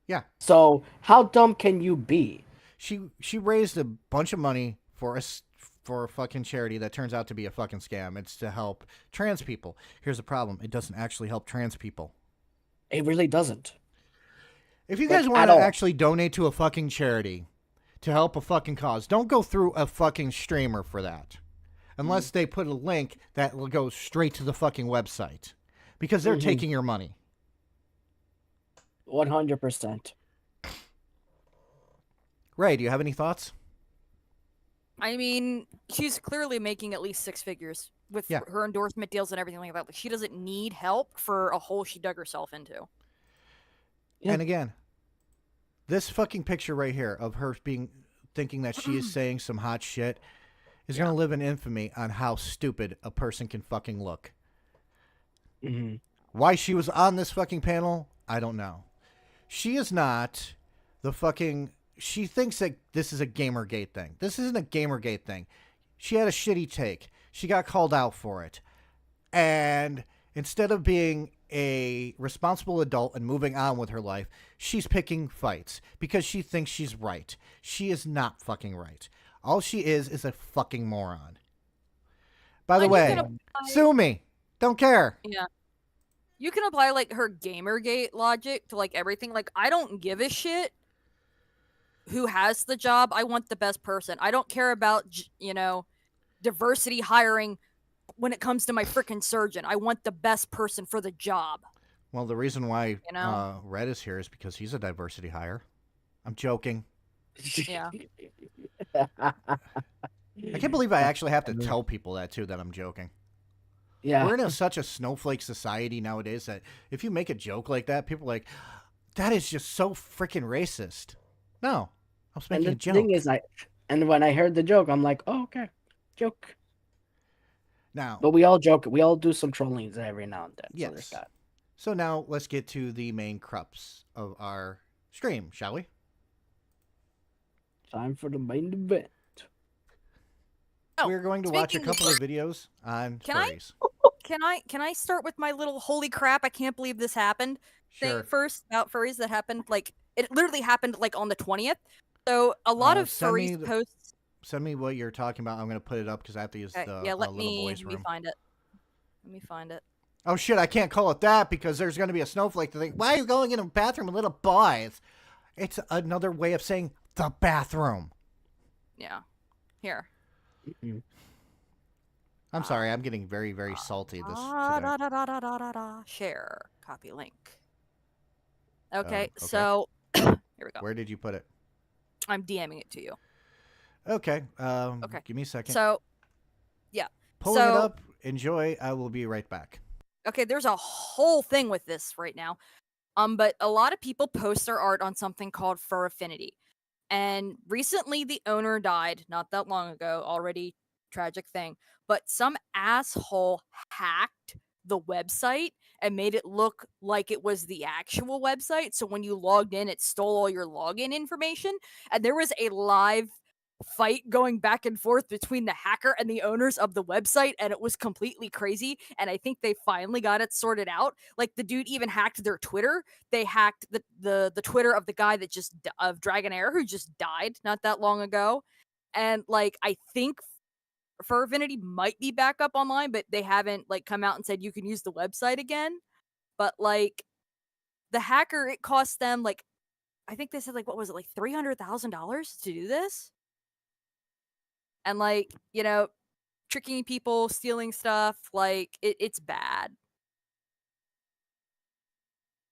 A: Yeah.
C: So how dumb can you be?
A: She raised a bunch of money for a fucking charity that turns out to be a fucking scam. It's to help trans people. Here's the problem. It doesn't actually help trans people.
C: It really doesn't.
A: If you guys want to actually donate to a fucking charity to help a fucking cause, don't go through a fucking streamer for that. Unless they put a link that will go straight to the fucking website. Because they're taking your money.
C: 100%.
A: Ray, do you have any thoughts?
B: I mean, she's clearly making at least six figures with her endorsement deals and everything like that. Like, she doesn't need help for a hole she dug herself into.
A: Yeah. And again, this fucking picture right here of her thinking that she is saying some hot shit is going to live in infamy on how stupid a person can fucking look.
C: Mm-hmm.
A: Why she was on this fucking panel, I don't know. She is not the fucking... She thinks that this is a Gamergate thing. This isn't a Gamergate thing. She had a shitty take. She got called out for it. And instead of being a responsible adult and moving on with her life, she's picking fights because she thinks she's right. She is not fucking right. All she is a fucking moron. By the
B: Like, you
A: way,
B: can apply-
A: sue me. Don't care.
B: Yeah. You can apply like her Gamergate logic to like everything. Like, I don't give a shit who has the job. I want the best person. I don't care about, diversity hiring when it comes to my freaking surgeon. I want the best person for the job.
A: Well, the reason why
B: You know?
A: Red is here is because he's a diversity hire. I'm joking.
B: Yeah.
A: I can't believe I actually have to tell people that too, that I'm joking.
C: Yeah.
A: We're in such a snowflake society nowadays that if you make a joke like that, people are like, that is just so freaking racist. No, I was making a joke.
C: Thing is, and when I heard the joke, I'm like, oh, okay, joke.
A: Now,
C: But we all joke. We all do some trollings every now and then.
A: yes.
C: So there's that.
A: So now let's get to the main crux of our stream, shall we?
C: Time for the main event.
B: Oh,
A: We're going to watch a
B: speaking of
A: couple of videos on
B: Can I-
A: furries.
B: Can I start with my little holy crap, I can't believe this happened
A: Sure.
B: thing first about furries that happened? Like, it literally happened like on the 20th. So a lot of
A: send me
B: furries
A: the-
B: posts.
A: Send me what you're talking about. I'm going to put it up because I have to use
B: Okay,
A: the
B: yeah, let
A: little
B: me
A: boys room.
B: find it. Let me find it.
A: Oh shit, I can't call it that because there's going to be a snowflake to think, why are you going in a bathroom with little boys? It's another way of saying the bathroom.
B: Yeah. Here.
C: Mm-mm.
A: I'm sorry, I'm getting very, very salty this
B: Da,
A: today.
B: da, da, da, da, da, da. Share. Copy link. Okay,
A: okay.
B: so here we go.
A: Where did you put it?
B: I'm DMing it to you.
A: Okay.
B: Okay.
A: Give me a second.
B: So,
A: Pulling it
B: so-
A: up. Enjoy. I will be right back.
B: okay, there's a whole thing with this right now. But a lot of people post their art on something called Fur Affinity. And recently the owner died, not that long ago, already tragic thing. But some asshole hacked the website and made it look like it was the actual website. So when you logged in, it stole all your login information. And there was a live fight going back and forth between the hacker and the owners of the website, and it was completely crazy. And I think they finally got it sorted out. Like, the dude even hacked their Twitter. They hacked the Twitter of the guy that of Dragonair, who just died not that long ago. And like, I think Fur Affinity might be back up online, but they haven't like come out and said you can use the website again. But like, the hacker, it cost them like, I think they said like, what was it, like $300,000 to do this? And like, tricking people, stealing stuff, like it's bad.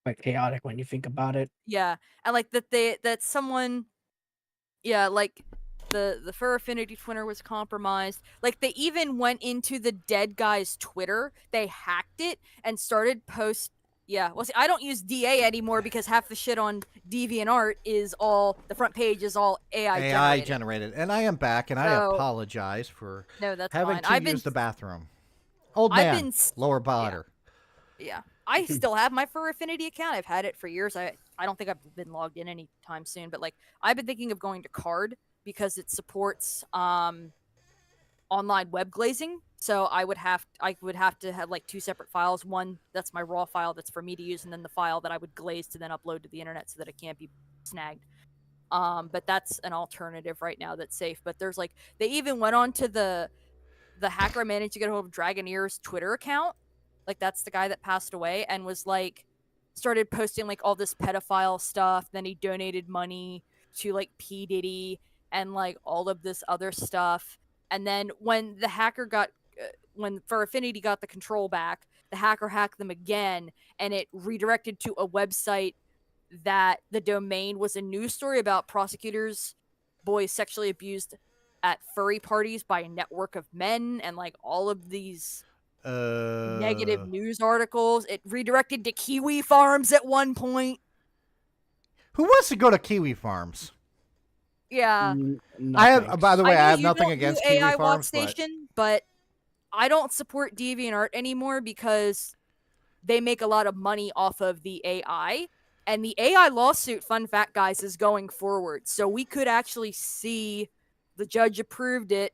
C: Quite chaotic when you think about it.
B: Yeah. And like that someone, yeah, like the Fur Affinity Twitter was compromised. Like, they even went into the dead guy's Twitter, they hacked it and started yeah, well, see, I don't use DA anymore because half the shit on DeviantArt is all, the front page is all AI generated.
A: And I am back, and I
B: So-
A: apologize for
B: No, that's
A: having
B: fine.
A: to use the bathroom. Old
B: I've
A: man,
B: been
A: lower body.
B: Yeah. I still have my Fur Affinity account. I've had it for years. I don't think I've been logged in anytime soon, but like, I've been thinking of going to Card because it supports online web glazing. So I would have to have like two separate files. One that's my raw file that's for me to use, and then the file that I would glaze to then upload to the internet so that it can't be snagged. But that's an alternative right now that's safe. But there's like, they even went on to the hacker managed to get a hold of Dragonair's Twitter account. Like, that's the guy that passed away, and was like, started posting like all this pedophile stuff. Then he donated money to like P. Diddy and like all of this other stuff. And then when the hacker when Fur Affinity got the control back, the hacker hacked them again, and it redirected to a website that the domain was a news story about prosecutors, boys sexually abused at furry parties by a network of men, and like all of these negative news articles. It redirected to Kiwi Farms at one point.
A: Who wants to go to Kiwi Farms?
B: Yeah.
C: No
A: I have,
C: thanks.
A: by the way, I
B: know
A: have
B: you
A: nothing
B: don't
A: against
B: do
A: Kiwi
B: AI
A: Farms, but
B: Station, but I don't support DeviantArt anymore because they make a lot of money off of the AI. And the AI lawsuit, fun fact, guys, is going forward. So we could actually see the judge approved it.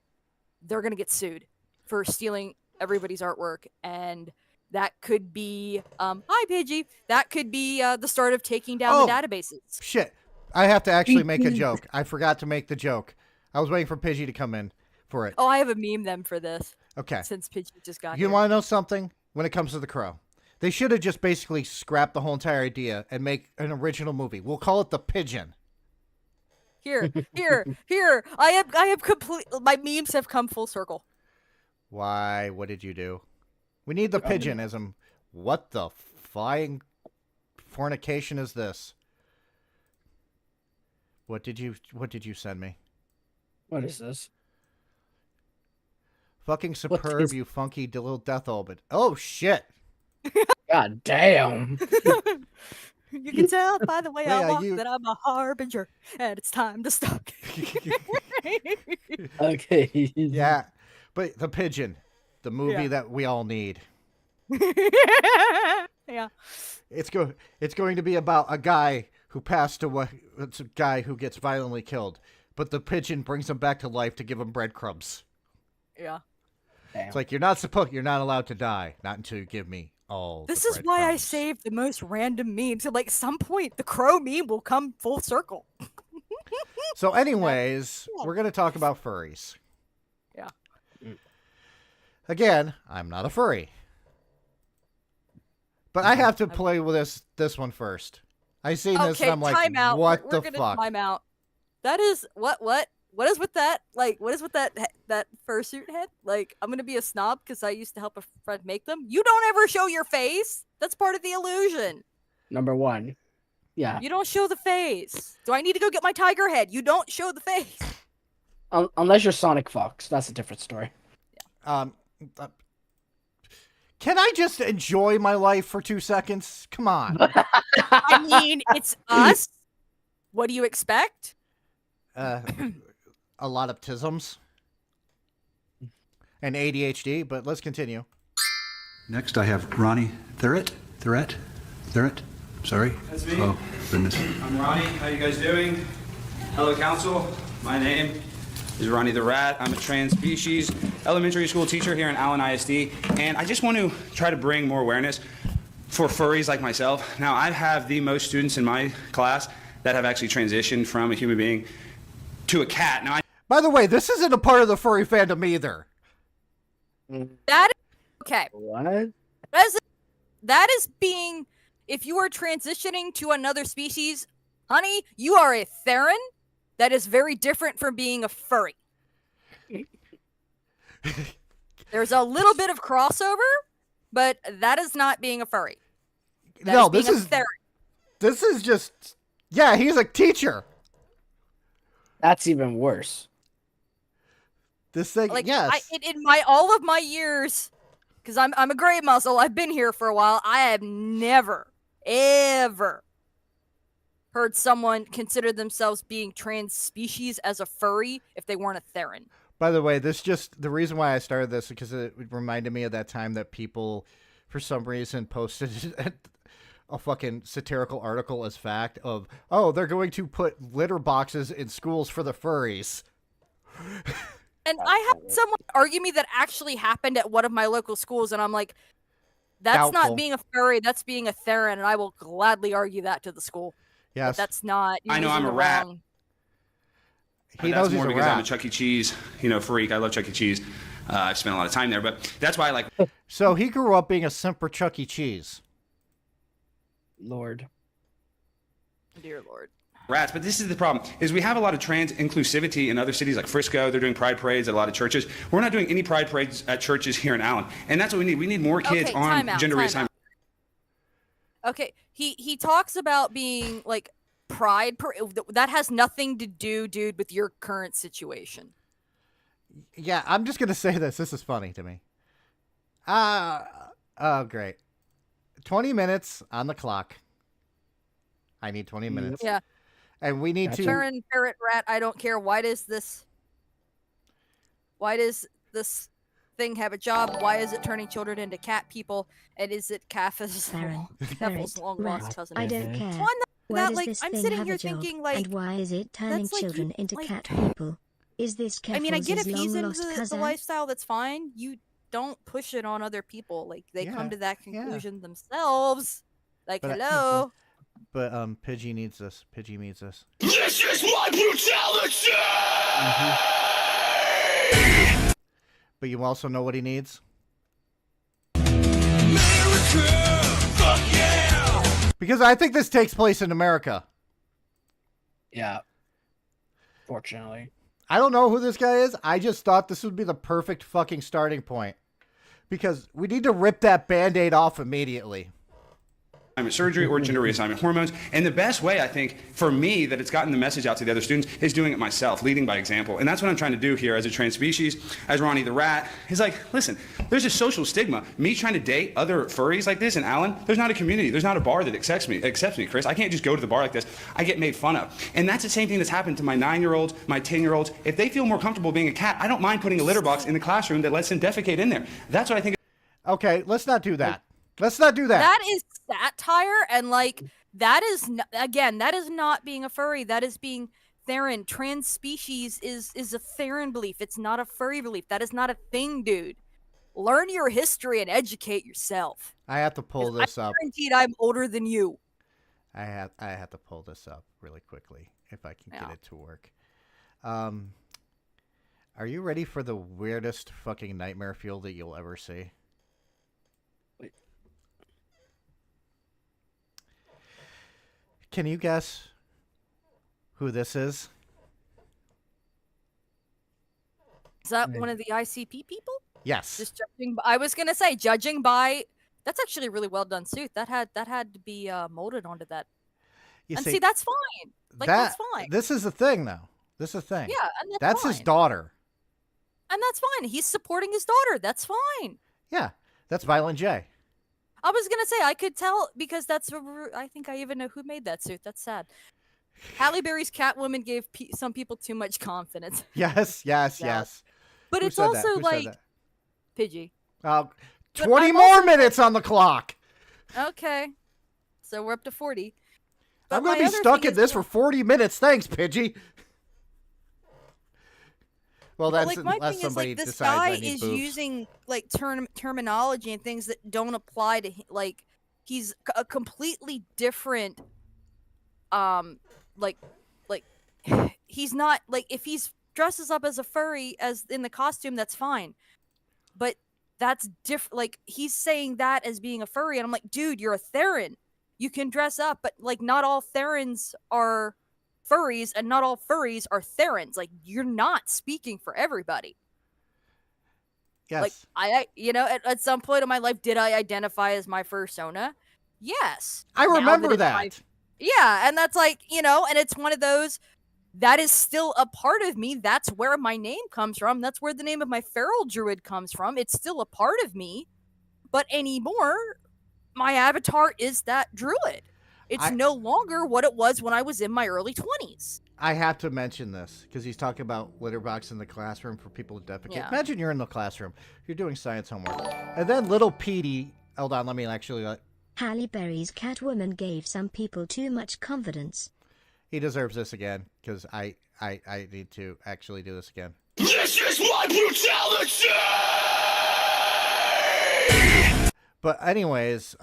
B: They're going to get sued for stealing everybody's artwork. And That could be hi Pidgey. That could be the start of taking down the databases.
A: Shit. I have to actually make a joke. I forgot to make the joke. I was waiting for Pidgey to come in for it.
B: Oh, I have a meme then for this.
A: Okay.
B: Since Pidgey just got
A: You
B: here.
A: want to know something? When it comes to the crow, they should have just basically scrapped the whole entire idea and make an original movie. We'll call it The Pigeon.
B: Here. I have complete. My memes have come full circle.
A: Why? What did you do? We need the pigeonism. What the flying fornication is this? What did you send me?
C: What is this?
A: Fucking superb, you funky little death orbit. Oh shit!
C: God damn.
B: You can tell by the way I
A: Yeah,
B: walk that I'm a harbinger, and it's time to stop.
C: Okay.
A: Yeah, but The Pigeon, the movie that we all need.
B: Yeah.
A: It's going to be about a guy who passed away. It's a guy who gets violently killed, but the pigeon brings him back to life to give him breadcrumbs.
B: Yeah.
C: Damn.
A: It's like you're not allowed to die, not until you give me all.
B: This
A: the
B: is why I
A: breadcrumbs.
B: saved the most random memes. So, like, some point, the crow meme will come full circle.
A: So, anyways, we're gonna talk about furries.
B: Yeah.
A: Again, I'm not a furry, but I have to play with this one first. I seen this and I'm like,
B: time out.
A: what
B: We're
A: the
B: gonna
A: fuck?
B: time out. That is what is with that? Like, what is with that fursuit head? Like, I'm gonna be a snob because I used to help a friend make them. You don't ever show your face. That's part of the illusion.
C: Number one. Yeah.
B: You don't show the face. Do I need to go get my tiger head? You don't show the face.
C: Unless you're Sonic Fox. That's a different story.
A: Can I just enjoy my life for 2 seconds? Come on.
B: I mean, it's us. What do you expect?
A: A lot of tisms and ADHD, but let's continue.
D: Next, I have Ronnie Thurrett. Sorry.
E: That's me.
D: Oh, goodness.
E: I'm Ronnie. How you guys doing? Hello, council. My name is Ronnie the Rat. I'm a trans species elementary school teacher here in Allen ISD, and I just want to try to bring more awareness for furries like myself. Now, I have the most students in my class that have actually transitioned from a human being to a cat. Now,
A: By the way, this isn't a part of the furry fandom either.
B: That is, okay.
C: What?
B: That is being, if you are transitioning to another species, honey, you are a Theron. That is very different from being a furry. There's a little bit of crossover, but that is not being a furry. That
A: No,
B: being
A: this
B: a
A: is
B: Theron.
A: this is just he's a teacher.
C: That's even worse.
A: This thing,
B: Like,
A: yes.
B: in my all of my years, because I'm a gray muzzle, I've been here for a while. I have never, ever heard someone consider themselves being trans species as a furry if they weren't a Theron.
A: By the way, the reason why I started this is because it reminded me of that time that people, for some reason, posted a fucking satirical article as fact of, oh, they're going to put litter boxes in schools for the furries.
B: And I had someone argue me that actually happened at one of my local schools, and I'm like, that's
A: Doubtful.
B: not being a furry, that's being a Theron, and I will gladly argue that to the school.
A: Yes.
B: But that's not.
E: I know
B: using
E: I'm a
B: the
E: rat.
B: wrong-
A: He
E: that's
A: knows he's
E: more
A: a
E: because I'm a
A: rat.
E: Chuck E. Cheese, freak. I love Chuck E. Cheese. I've spent a lot of time there, but that's why I like.
A: So he grew up being a simp for Chuck E. Cheese.
C: Lord.
B: Dear Lord.
E: Rats, but this is the problem, is we have a lot of trans inclusivity in other cities like Frisco. They're doing pride parades at a lot of churches. We're not doing any pride parades at churches here in Allen, and that's what we need. We need more kids
B: Okay,
E: on
B: time out,
E: gender
B: time
E: reassignment.
B: Okay, he talks about being like pride. That has nothing to do, dude, with your current situation.
A: Yeah, I'm just gonna say this. This is funny to me. Oh, great. 20 minutes on the clock. I need 20 minutes.
B: Yeah.
A: And we need
C: Gotcha.
A: to.
B: Karen, parrot, rat. I don't care. Why does this thing have a job? Why is it turning children into cat people? And is it Kaffa's
F: Karen,
B: long lost
F: rat,
B: cousin?
F: I don't care.
B: Well,
F: Why
B: that,
F: does
B: like,
F: this
B: I'm
F: thing
B: sitting
F: have
B: here
F: a job?
B: thinking, like,
F: and why is it turning
B: that's like
F: children
B: you-
F: into
B: like-
F: cat people? Is this
B: I mean, I get if he's
F: long
B: into
F: lost
B: the
F: cousin?
B: lifestyle, that's fine. don't push it on other people. Like they
A: Yeah,
B: come to that
A: yeah.
B: conclusion themselves. Like,
A: But,
B: hello.
A: But Pidgey needs this. Pidgey needs this.
F: This is my brutality!
A: But you also know what he needs?
F: America! Fuck yeah!
A: Because I think this takes place in America.
C: Yeah. Fortunately.
A: I don't know who this guy is. I just thought this would be the perfect fucking starting point. Because we need to rip that Band-Aid off immediately.
E: Surgery or gender reassignment hormones. And the best way, I think, for me, that it's gotten the message out to the other students is doing it myself, leading by example. And that's what I'm trying to do here as a trans species, as Ronnie the Rat. Is like, listen, there's a social stigma. Me trying to date other furries like this and Alan, there's not a community. There's not a bar that accepts me, Chris. I can't just go to the bar like this. I get made fun of. And that's the same thing that's happened to my 9-year-olds, my 10-year-olds. If they feel more comfortable being a cat, I don't mind putting a litter box in the classroom that lets them defecate in there. That's what I think.
A: Okay, let's not do that. Let's not do that.
B: That is satire, and like that is again, that is not being a furry. That is being Theron. Trans species is a Theron belief. It's not a furry belief. That is not a thing, dude. Learn your history and educate yourself.
A: I have to pull this
B: I'm
A: up.
B: guaranteed I'm older than you.
A: I have to pull this up really quickly if I can get it to work. Are you ready for the weirdest fucking nightmare fuel that you'll ever see? Can you guess who this is?
B: Is that one of the ICP people?
A: Yes.
B: Just judging. I was gonna say, judging by. That's actually a really well done suit. That had to be molded onto that.
A: You
B: and see, that's fine. Like that's fine.
A: This is the thing, though. This is the thing.
B: Yeah, and
A: that's
B: fine.
A: his daughter.
B: And that's fine. He's supporting his daughter. That's fine.
A: Yeah, that's Violent J.
B: I was gonna say I could tell because I think I even know who made that suit. That's sad. Halle Berry's Catwoman gave some people too much confidence.
A: Yes.
B: But
A: Who
B: it's
A: said that?
B: also
A: Who said
B: like
A: that?
B: Pidgey.
A: 20
B: I'm
A: more
B: also-
A: minutes on the clock.
B: Okay, so we're up to 40. But
A: I'm gonna
B: my
A: be
B: other
A: stuck
B: thing
A: in
B: is
A: this
B: that-
A: for 40 minutes. Thanks, Pidgey. Well,
B: But,
A: that's
B: like my
A: unless
B: thing is
A: somebody
B: like this
A: decides
B: guy
A: I need
B: is
A: boobs.
B: using like terminology and things that don't apply to like he's a completely different like he's not like if he's dresses up as a furry as in the costume that's fine, but that's different. Like he's saying that as being a furry, and I'm like, dude, you're a Theron. You can dress up, but like not all Therons are furries, and not all furries are Therons. Like you're not speaking for everybody.
A: Yes.
B: Like I at some point in my life, did I identify as my fursona? Yes.
A: I
B: Now
A: remember
B: it's
A: that.
B: yeah, and that's like, and it's one of those that is still a part of me. That's where my name comes from. That's where the name of my feral druid comes from. It's still a part of me. But anymore, my avatar is that druid. It's no longer what it was when I was in my early 20s.
A: I have to mention this because he's talking about litter box in the classroom for people to defecate.
B: Yeah.
A: Imagine you're in the classroom, you're doing science homework, and then little Petey. Hold on, let me actually.
G: Halle Berry's Catwoman gave some people too much confidence.
A: He deserves this again because I need to actually do this again.
F: This is my brutality!
A: But anyways,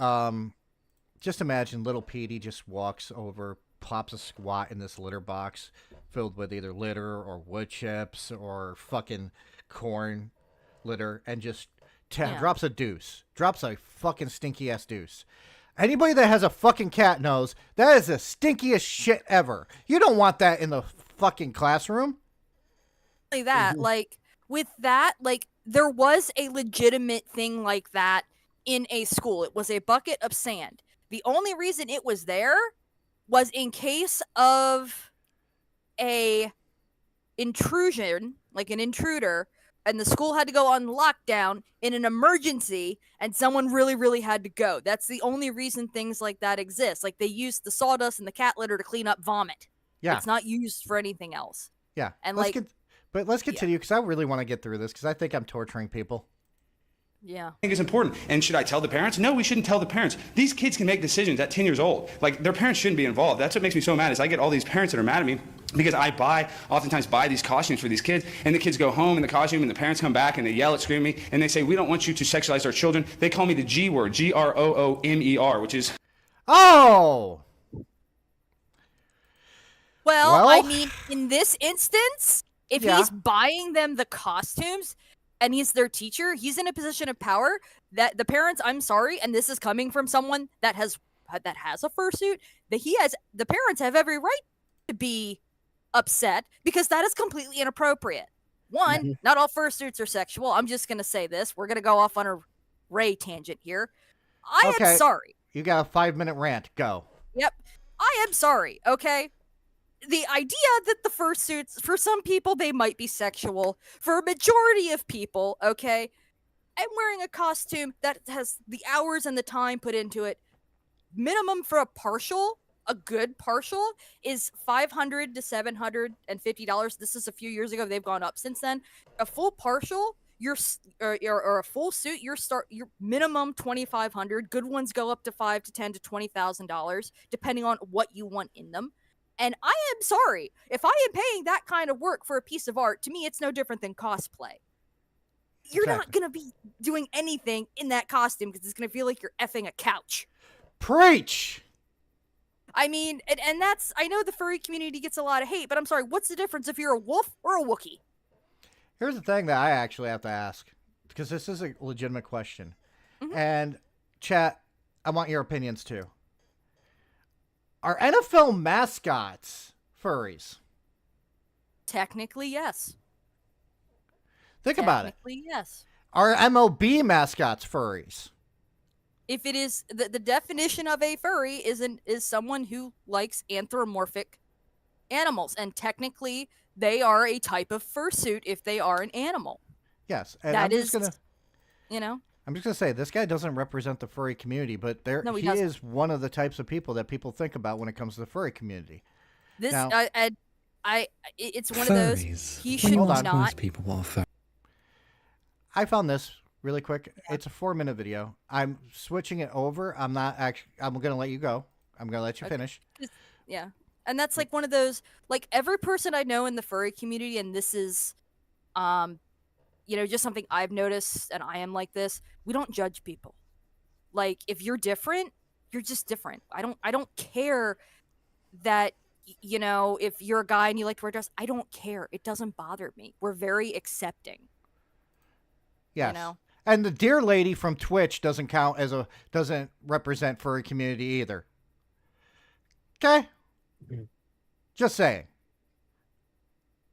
A: just imagine little Petey just walks over, pops a squat in this litter box filled with either litter or wood chips or fucking corn litter and just drops a deuce. Drops a fucking stinky ass deuce. Anybody that has a fucking cat knows that is the stinkiest shit ever. You don't want that in the fucking classroom.
B: Like that, like with that, like there was a legitimate thing like that in a school. It was a bucket of sand. The only reason it was there was in case of a intrusion, like an intruder, and the school had to go on lockdown in an emergency and someone really, really had to go. That's the only reason things like that exist. Like they used the sawdust and the cat litter to clean up vomit.
A: Yeah.
B: It's not used for anything else.
A: Yeah.
B: And
A: but let's continue because I really want to get through this because I think I'm torturing people.
B: Yeah.
E: I think it's important. And should I tell the parents? No, we shouldn't tell the parents. These kids can make decisions at 10 years old. Like, their parents shouldn't be involved. That's what makes me so mad is I get all these parents that are mad at me Because I oftentimes buy these costumes for these kids, and the kids go home in the costume, and the parents come back, and they yell at scream at me, and they say, we don't want you to sexualize our children. They call me the G word, Groomer, which is...
A: Oh!
B: Well, I mean, in this instance, if
A: Yeah.
B: he's buying them the costumes and he's their teacher, he's in a position of power that the parents, I'm sorry, and this is coming from someone that has a fursuit, the parents have every right to be upset because that is completely inappropriate. One, not all fursuits are sexual. I'm just going to say this. We're going to go off on a Ray tangent here. I
A: Okay.
B: am sorry.
A: You got a 5-minute rant. Go.
B: Yep. I am sorry, okay? The idea that the fursuits, for some people, they might be sexual. For a majority of people, okay, I'm wearing a costume that has the hours and the time put into it. Minimum for a good partial, is $500 to $750. This is a few years ago. They've gone up since then. A full partial, or a full suit, your minimum $2,500. Good ones go up to $5,000 to $10,000 to $20,000, depending on what you want in them. And I am sorry, if I am paying that kind of work for a piece of art, to me, it's no different than cosplay. You're not going to be doing anything in that costume because it's going to feel like you're effing a couch.
A: Preach!
B: I mean, and that's, I know the furry community gets a lot of hate, but I'm sorry, what's the difference if you're a wolf or a Wookiee?
A: Here's the thing that I actually have to ask, because this is a legitimate question. And, chat, I want your opinions too. Are NFL mascots furries?
B: Technically, yes.
A: Think about it.
B: Technically, yes.
A: Are MLB mascots furries?
B: If it is, the definition of a furry is someone who likes anthropomorphic animals, and technically they are a type of fursuit if they are an animal.
A: Yes, and
B: That
A: I'm just
B: is,
A: gonna
B: you know,
A: I'm just gonna say this guy doesn't represent the furry community, but
B: No, he
A: he
B: doesn't.
A: is one of the types of people that people think about when it comes to the furry community.
B: this
A: Now-
B: it's one of those. He should
A: Hold on.
B: not.
H: people what are furries.
A: I found this really quick. It's a 4-minute video. I'm switching it over. I'm not actually. I'm gonna let you go. I'm gonna let you finish.
B: Yeah. And that's like one of those, like every person I know in the furry community, and this is, just something I've noticed, and I am like this, we don't judge people. Like, if you're different, you're just different. I don't care that, if you're a guy and you like to wear a dress, I don't care. It doesn't bother me. We're very accepting.
A: Yes.
B: know?
A: And the dear lady from Twitch doesn't represent furry community either. Okay? Just saying.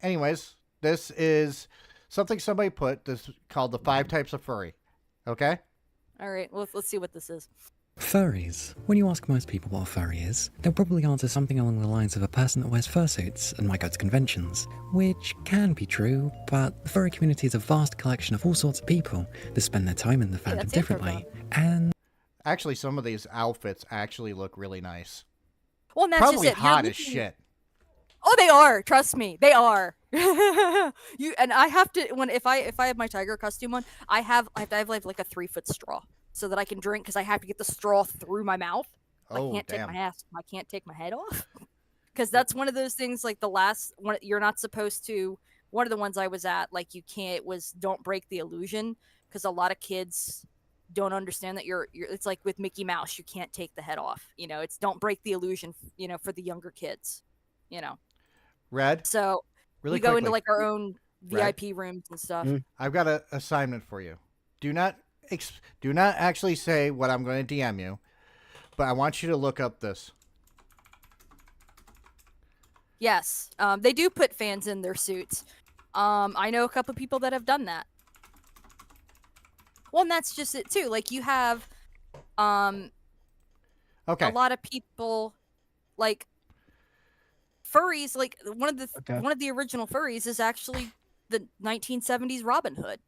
A: Anyways, this is something somebody put. This is called the 5 types of furry. Okay?
B: All right, well, let's see what this is.
H: Furries. When you ask most people what a furry is, they'll probably answer something along the lines of a person that wears fursuits and might go to conventions, which can be true, but the furry community is a vast collection of all sorts of people that spend their time in the fandom
B: that's
H: differently, and
A: Actually, some of these outfits actually look really nice.
B: Well, and that's
A: Probably
B: just it. You're
A: hot as
B: looking-
A: shit.
B: Oh, they are. Trust me, they are. I have to if I have my tiger costume on, I have like a 3-foot straw so that I can drink because I have to get the straw through my mouth.
A: Oh,
B: I can't
A: damn.
B: take my head off because that's one of those things. Like the last one, you're not supposed to. One of the ones I was at, like you can't don't break the illusion because a lot of kids don't understand that you're. It's like with Mickey Mouse, you can't take the head off. It's don't break the illusion. For the younger kids.
A: Red,
B: So
A: really
B: we go into
A: quickly,
B: like our own
A: Right.
B: VIP rooms and stuff.
A: I've got an assignment for you. Do not actually say what I'm going to DM you, but I want you to look up this.
B: Yes, they do put fans in their suits. I know a couple people that have done that. Well, and that's just it too. Like you have,
A: Okay.
B: a lot of people, like furries. Like one of the original furries is actually the 1970s Robin Hood.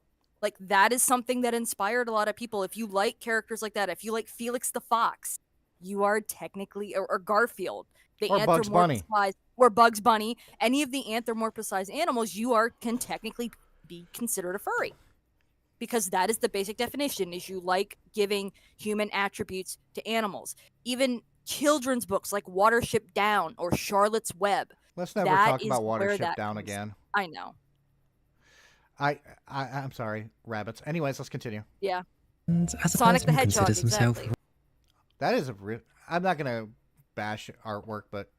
B: Like that is something that inspired a lot of people. If you like characters like that, if you like Felix the Fox, you are technically or Garfield, the
A: Or Bugs Bunny.
B: anthropomorphized- or Bugs Bunny, any of the anthropomorphized animals, you can technically be considered a furry. Because that is the basic definition, is you like giving human attributes to animals. Even children's books like Watership Down or Charlotte's Web,
A: Let's never
B: That
A: talk
B: is
A: about
B: where
A: Watership
B: that
A: Down
B: comes-
A: again.
B: I know.
A: I'm sorry, rabbits. Anyways, let's continue.
B: Yeah.
H: And as a
B: Sonic
H: person
B: the
H: who
B: Hedgehog,
H: considers himself
B: exactly.
A: That is I'm not gonna bash artwork, but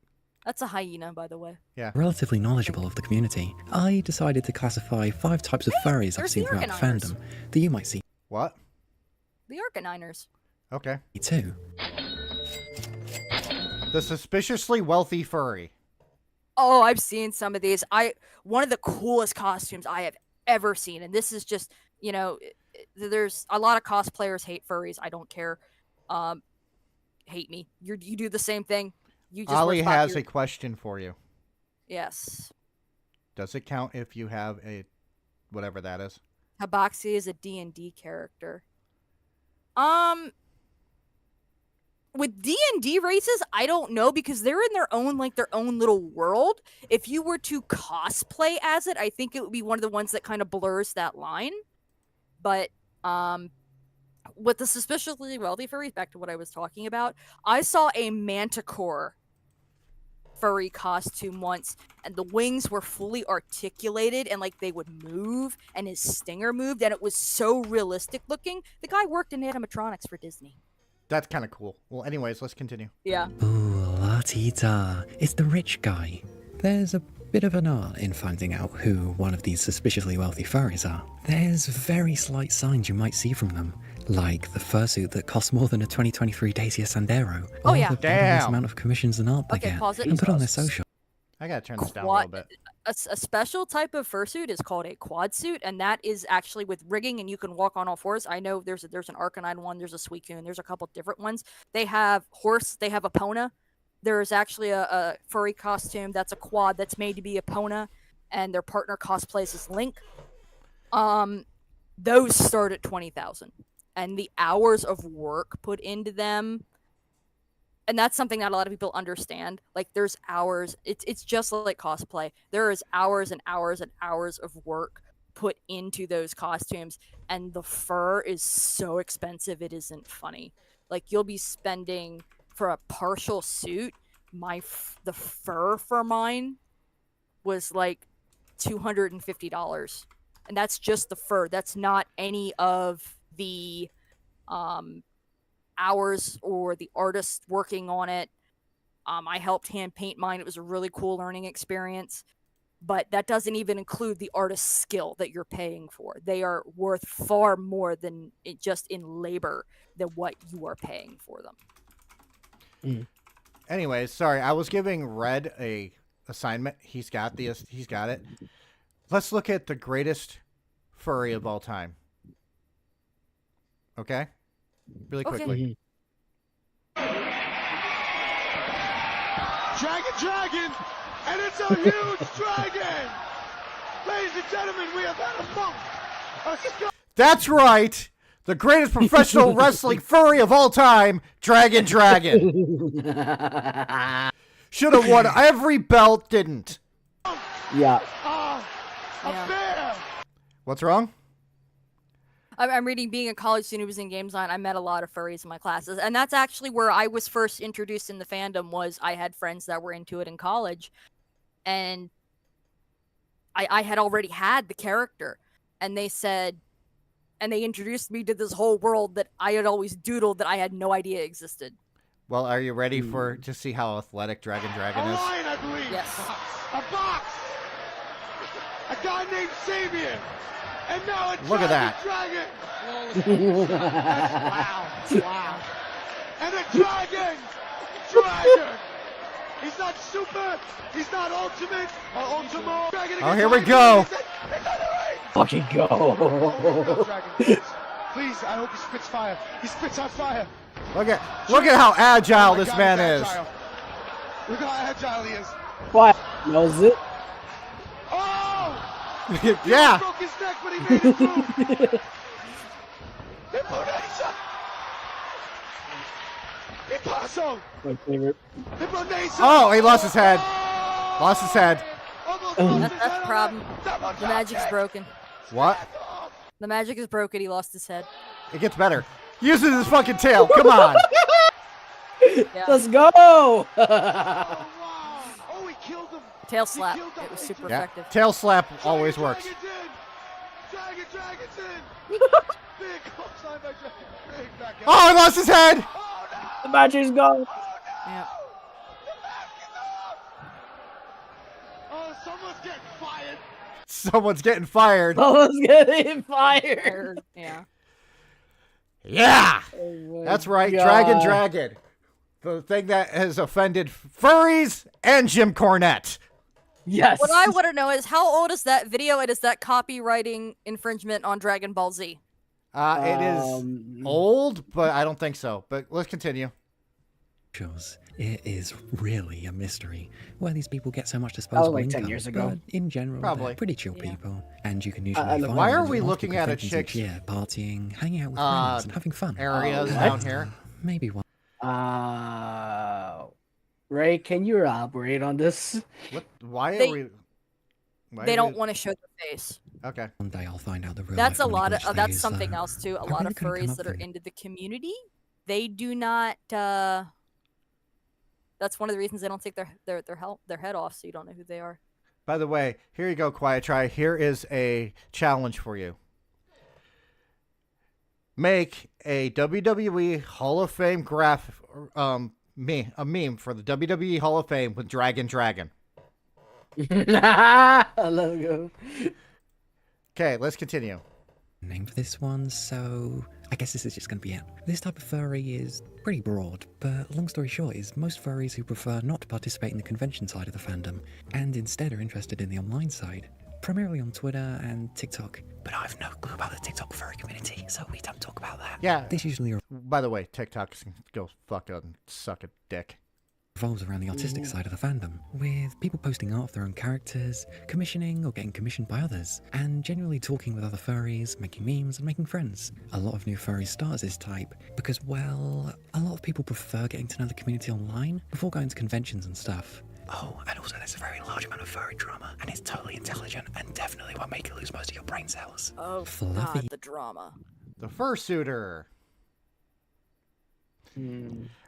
B: That's a hyena, by the way.
A: yeah.
H: relatively knowledgeable of the community, I decided to classify 5 types of furries I've
B: there's
H: seen
B: the
H: throughout the
B: Arcaniners.
H: fandom that you might see
A: What?
B: The Arcaniners.
A: Okay.
H: too.
A: The suspiciously wealthy furry.
B: Oh, I've seen some of these. One of the coolest costumes I have ever seen, and this is just, there's a lot of cosplayers hate furries. I don't care. Hate me. You do the same thing. You just
A: Ollie
B: wear
A: has
B: Spock-
A: a question for you.
B: Yes.
A: Does it count if you have a whatever that is?
B: Habaxi is a D&D character. With D&D races, I don't know because they're in their own little world. If you were to cosplay as it, I think it would be one of the ones that kind of blurs that line. But with the suspiciously wealthy furries, back to what I was talking about, I saw a Manticore furry costume once, and the wings were fully articulated and like they would move, and his stinger moved, and it was so realistic looking. The guy worked in animatronics for Disney.
A: That's kind of cool. Well, anyways, let's continue.
B: Yeah.
H: Ooh, la-ti-da. It's the rich guy. There's a bit of an art in finding out who one of these suspiciously wealthy furries are. There's very slight signs you might see from them, like the fursuit that costs more than a 2023 Dacia Sandero,
B: Oh,
H: or
B: yeah.
H: the bottomless
A: Damn.
H: amount of commissions and art they
B: Okay,
H: get,
B: pause it.
H: and put on their social.
A: I gotta turn this down a
B: Quad-
A: little bit.
B: A special type of fursuit is called a quad suit, and that is actually with rigging, and you can walk on all fours. I know there's an Arcanine one, there's a Suicune, there's a couple different ones. They have horse, they have Epona. There's actually a furry costume that's a quad that's made to be Epona, and their partner cosplays as Link. Those start at 20,000, and the hours of work put into them. And that's something that a lot of people understand. Like, there's hours. It's just like cosplay. There is hours and hours and hours of work put into those costumes, and the fur is so expensive it isn't funny. Like, you'll be spending for a partial suit. The fur for mine was like $250, and that's just the fur. That's not any of the hours or the artist working on it. I helped hand paint mine. It was a really cool learning experience, but that doesn't even include the artist's skill that you're paying for. They are worth far more than just in labor than what you are paying for them.
A: Anyways, sorry, I was giving Red a assignment. He's got it. Let's look at the greatest furry of all time. Okay? Really quickly.
F: Dragon, and it's a huge dragon! Ladies and gentlemen, we have had a monk, a skull.
A: That's right! The greatest professional wrestling furry of all time, Dragon. Should have won every belt, didn't.
C: Yeah.
F: A bear!
A: What's wrong?
B: I'm reading, being a college student who was in game design, I met a lot of furries in my classes. And that's actually where I was first introduced in the fandom. Was I had friends that were into it in college. And I had already had the character. And they said, and they introduced me to this whole world that I had always doodled that I had no idea existed.
A: Well, are you ready to see how athletic Dragon
F: A
A: is?
F: lion, I believe.
B: Yes.
F: A box. A guy named Sabian. And now a
A: Look at that.
F: dragon. Wow. And a dragon. He's not super. He's not ultimate or ultimo. Dragon
A: Oh,
F: against
A: here we
F: Dragon.
A: go.
F: It's on the ring.
C: Fucking go.
F: Dragon, please, I hope he spits fire. He spits out fire.
A: Look at how agile
F: Oh my
A: this
F: God,
A: man
F: he's
A: is.
F: agile. Look how agile he is.
C: What? Knows it?
F: Oh!
A: Yeah.
F: He broke his neck, but he made it through. Hipponasa! Hipasso!
C: My favorite.
F: Hipponasa!
A: Oh, he lost his head. Lost his head.
F: Almost lost his
B: That's
F: head
B: the
F: on
B: problem.
F: it. Double
B: The magic's
F: drop
B: broken.
A: What?
F: kick.
B: The magic is broken. He lost his head.
A: It gets better. Uses his fucking tail. Come on.
B: Yeah.
C: Let's go!
F: Oh, wow. Oh, he killed him.
B: Tail slap. It was super
A: Yeah,
B: effective.
A: tail slap always works.
F: Dragon's in. Big clothesline by Dragon. Big back
A: Oh, I lost his head!
F: Oh no!
C: The magic's gone.
B: Yeah.
F: The mask is off! Oh, someone's getting fired.
A: Someone's getting fired.
C: Someone's getting fired.
B: Yeah.
A: Yeah!
C: Oh my
A: That's right,
C: God.
A: Dragon. The thing that has offended furries and Jim Cornette.
C: Yes.
B: What I want to know is how old is that video and is that copywriting infringement on Dragon Ball Z?
A: It is old, but I don't think so. But let's continue.
H: It is really a mystery where these people get so much
C: That was
H: disposable
C: like 10
H: income,
C: years ago.
H: but in general,
A: Probably.
H: they're pretty chill
B: Yeah.
H: people, and you can usually
C: and
H: find
A: why
H: them
A: are
H: at
A: we
H: multiple
A: looking at a
H: conventions
A: chick's,
H: each year, partying, hanging out with friends, and having fun.
A: Areas
C: what?
A: down here.
H: Maybe one.
C: Ray, can you elaborate on this?
A: What? Why
B: They-
A: are we? Why
B: They
A: are
B: don't
A: we-
B: want to show their face.
A: Okay.
H: One day I'll find out the real
B: That's a
H: life
B: lot of.
H: language
B: That's
H: they use,
B: something
H: though.
B: else too. A
H: I
B: lot
H: really
B: of
H: couldn't come
B: furries
H: up
B: that are
H: with it.
B: into the community, they do not. That's one of the reasons they don't take their head off, so you don't know who they are.
A: By the way, here you go, Quiet Try. Here is a challenge for you. Make a WWE Hall of Fame a meme for the WWE Hall of Fame with Dragon.
C: I love you.
A: Okay, let's continue.
H: Name for this one, so I guess this is just going to be it. This type of furry is pretty broad, but long story short is most furries who prefer not to participate in the convention side of the fandom, and instead are interested in the online side, primarily on Twitter and TikTok. But I have no clue about the TikTok furry community, so we don't talk about that.
A: Yeah.
H: This usually
A: By the way, TikTok can go fucking suck a dick.
H: revolves around the artistic side of the fandom, with people posting art of their own characters, commissioning or getting commissioned by others, and generally talking with other furries, making memes, and making friends. A lot of new furries start as this type because, well, a lot of people prefer getting to know the community online before going to conventions and stuff. Oh, and also there's a very large amount of furry drama, and it's totally intelligent and definitely won't make you lose most of your brain cells.
B: Oh
H: Fluffy.
B: God, the drama.
A: The fursuiter.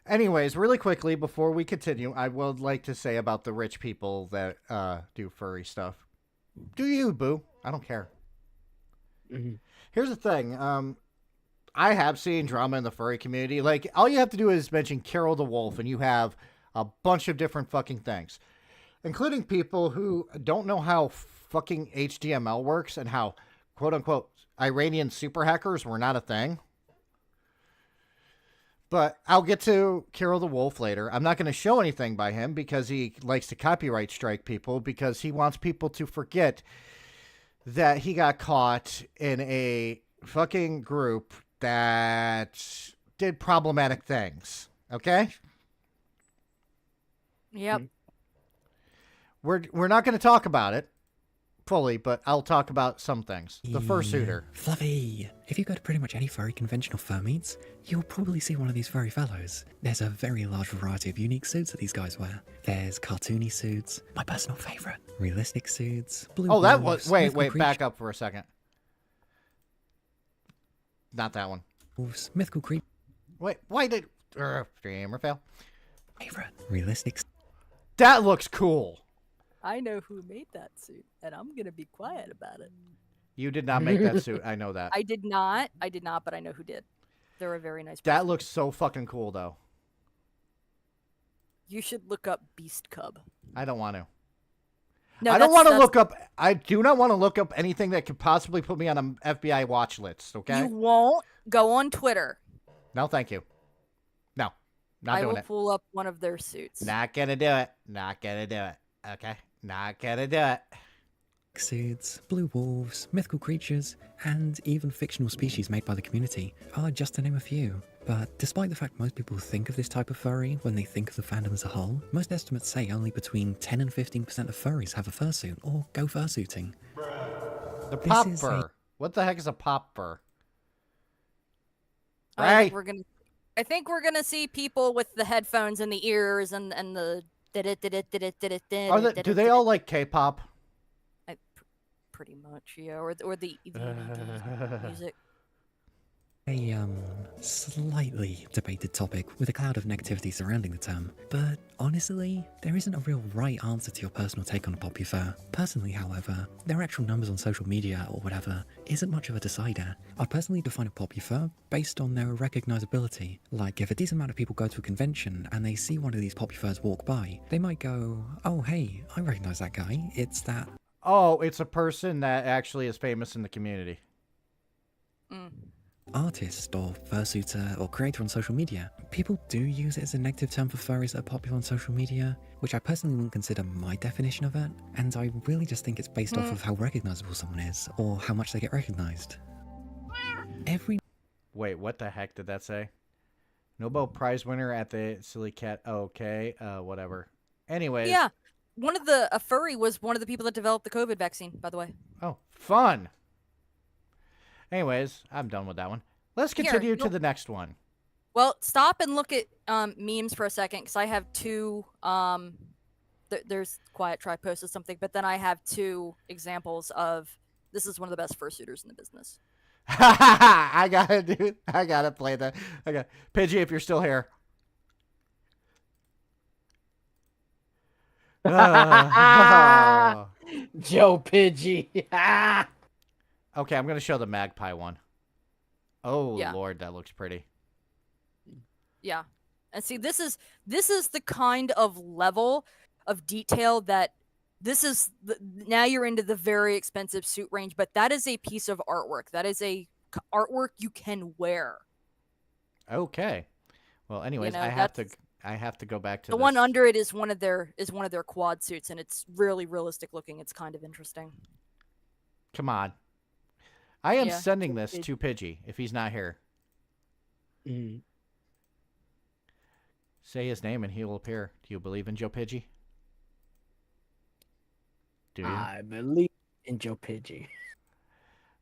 A: Anyways, really quickly, before we continue, I would like to say about the rich people that do furry stuff. Do you, boo? I don't care. Here's the thing. I have seen drama in the furry community. Like, all you have to do is mention Karl the Wolf, and you have a bunch of different fucking things. Including people who don't know how fucking HTML works and how, quote-unquote, Iranian super hackers were not a thing. But I'll get to Karl the Wolf later. I'm not going to show anything by him because he likes to copyright strike people because he wants people to forget that he got caught in a fucking group that did problematic things. Okay?
B: Yep.
A: We're not going to talk about it fully, but I'll talk about some things. The fursuiter.
H: Fluffy! If you go to pretty much any furry convention or fur meets, you'll probably see one of these furry fellows. There's a very large variety of unique suits that these guys wear. There's cartoony suits, my personal favourite, realistic suits, blue
A: Oh, that
H: wolves,
A: was... Wait,
H: mythical
A: back up for a second. Not that one.
H: creatures, mythical creatures,
A: Wait, why did... Streamer fail.
H: favourite, realistic
A: That looks cool.
B: I know who made that suit, and I'm gonna be quiet about it.
A: You did not make that suit. I know that.
B: I did not, but I know who did. They're a very nice.
A: That
B: person.
A: looks so fucking cool, though.
B: You should look up Beast Cub.
A: I don't want to.
B: No,
A: I don't
B: that's-
A: want to
B: that's-
A: look up... I do not want to look up anything that could possibly put me on an FBI watch list, okay?
B: You won't go on Twitter.
A: No, thank you. No. Not
B: I
A: doing
B: will
A: it.
B: pull up one of their suits.
A: Not gonna do it. Not gonna do it. Okay? Not gonna do it.
H: suits, blue wolves, mythical creatures, and even fictional species made by the community are just to name a few. But despite the fact most people think of this type of furry when they think of the fandom as a whole, most estimates say only between 10 and 15% of furries have a fursuit or go fursuiting.
A: The pop
H: is
A: fur. What the heck is a pop fur?
B: I
A: Right.
B: think we're gonna see people with the headphones and the ears and the.
A: Do they all like K-pop?
B: Pretty much, yeah, or the music.
H: a slightly debated topic with a cloud of negativity surrounding the term, but honestly, there isn't a real right answer to your personal take on popufur. Personally, however, their actual numbers on social media or whatever isn't much of a decider. I personally define a popufur based on their recognizability. Like, if a decent amount of people go to a convention and they see one of these popufurs walk by, they might go, oh hey, I recognize that guy, it's that.
A: Oh, it's a person that actually is famous in the community.
H: Artist or fursuiter or creator on social media. People do use it as a negative term for furries that are popular on social media, which I personally wouldn't consider my definition of it, and I really just think it's based off of how recognizable someone is, or how much they get recognized.
A: Wait, what the heck did that say? Nobel Prize winner at the Silly Cat. Okay, whatever. Anyways.
B: Yeah, a furry was one of the people that developed the COVID vaccine, by the way.
A: Oh, fun. Anyways, I'm done with that one. Let's continue to the next one.
B: Well, stop and look at memes for a second, because I have two. There's Quiet Try posted something, but then I have two examples of this is one of the best fursuiters in the business.
A: I gotta play that. Pidgey, if you're still here.
C: Joe Pidgey.
A: Okay, I'm gonna show the magpie one. Oh
B: Yeah.
A: Lord, that looks pretty.
B: Yeah, and see, this is the kind of level of detail that now you're into the very expensive suit range, but that is a piece of artwork. That is a artwork you can wear.
A: Okay. Well, anyways, I have to go back to
B: the one under it is one of their quad suits, and it's really realistic looking. It's kind of interesting.
A: Come on. I am sending this to Pidgey if he's not here. Say his name and he will appear. Do you believe in Joe Pidgey? Do you?
C: I believe in Joe Pidgey.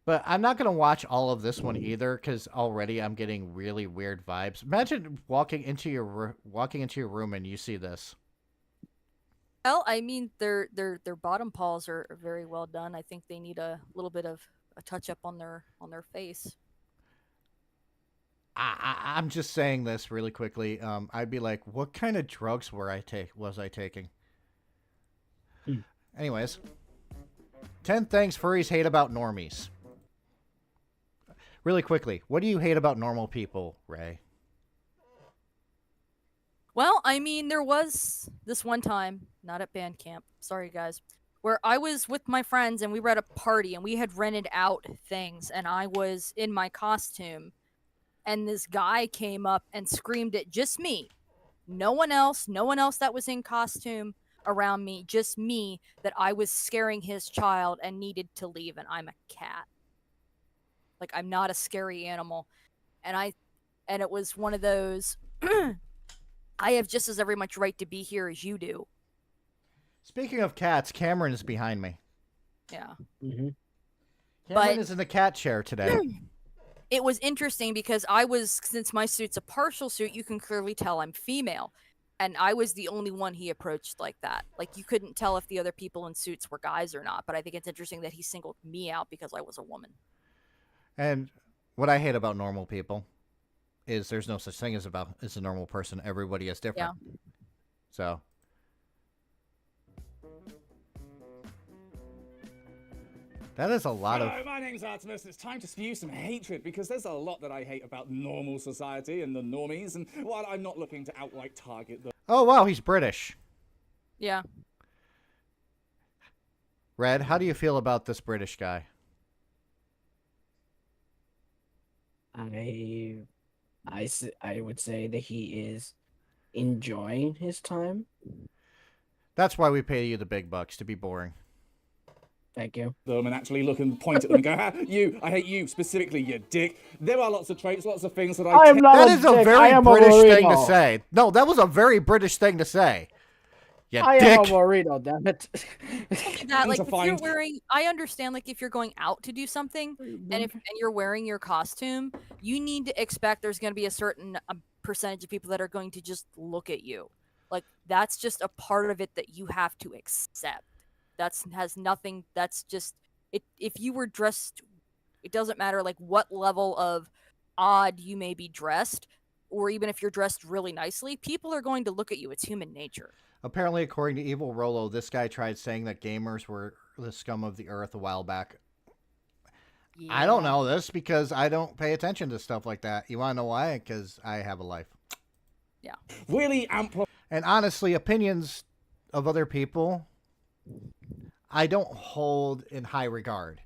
A: But I'm not going to watch all of this one either, because already I'm getting really weird vibes. Imagine walking into your room and you see this.
B: Well, I mean, their bottom paws are very well done. I think they need a little bit of a touch up on their face.
A: I'm just saying this really quickly. I'd be like, what kind of drugs was I taking? Anyways, 10 things furries hate about normies. Really quickly, what do you hate about normal people, Ray?
B: Well, I mean, there was this one time, not at band camp, sorry guys, where I was with my friends and we were at a party and we had rented out things and I was in my costume and this guy came up and screamed at just me. No one else that was in costume around me, just me, that I was scaring his child and needed to leave, and I'm a cat. Like, I'm not a scary animal. And it was one of those, I have just as every much right to be here as you do.
A: Speaking of cats, Cameron is behind me.
B: Yeah.
A: Cameron is in the cat chair today.
B: It was interesting because since my suit's a partial suit, you can clearly tell I'm female. And I was the only one he approached like that. Like, you couldn't tell if the other people in suits were guys or not. But I think it's interesting that he singled me out because I was a woman.
A: And what I hate about normal people is there's no such thing as a normal person. Everybody is different.
B: Yeah.
A: So. That is a lot of...
I: Hello, my name's Artemis. It's time to spew some hatred because there's a lot that I hate about normal society and the normies, and while I'm not looking to outright target them...
A: Oh, wow, he's British.
B: Yeah.
A: Red, how do you feel about this British guy?
C: I would say that he is enjoying his time.
A: That's why we pay you the big bucks, to be boring.
C: Thank you.
I: ...them and actually look and point at them and go, I hate you specifically, you dick. There are lots of traits, lots of things that
A: That is a very British thing to say. No, that was a very British thing to say. You
C: I
A: dick.
C: am a burrito, damn it.
B: That, like, if you're wearing, I understand, like, if you're going out to do something and you're wearing your costume, you need to expect there's going to be a certain percentage of people that are going to just look at you. Like, that's just a part of it that you have to accept. Has nothing. That's just it. If you were dressed, it doesn't matter like what level of odd you may be dressed, or even if you're dressed really nicely, people are going to look at you. It's human nature.
A: Apparently, according to Evil Rolo, this guy tried saying that gamers were the scum of the earth a while back.
B: Yeah.
A: I don't know this because I don't pay attention to stuff like that. You want to know why? Because I have a life.
B: Yeah.
I: Really amplify.
A: And honestly, opinions of other people, I don't hold in high regard.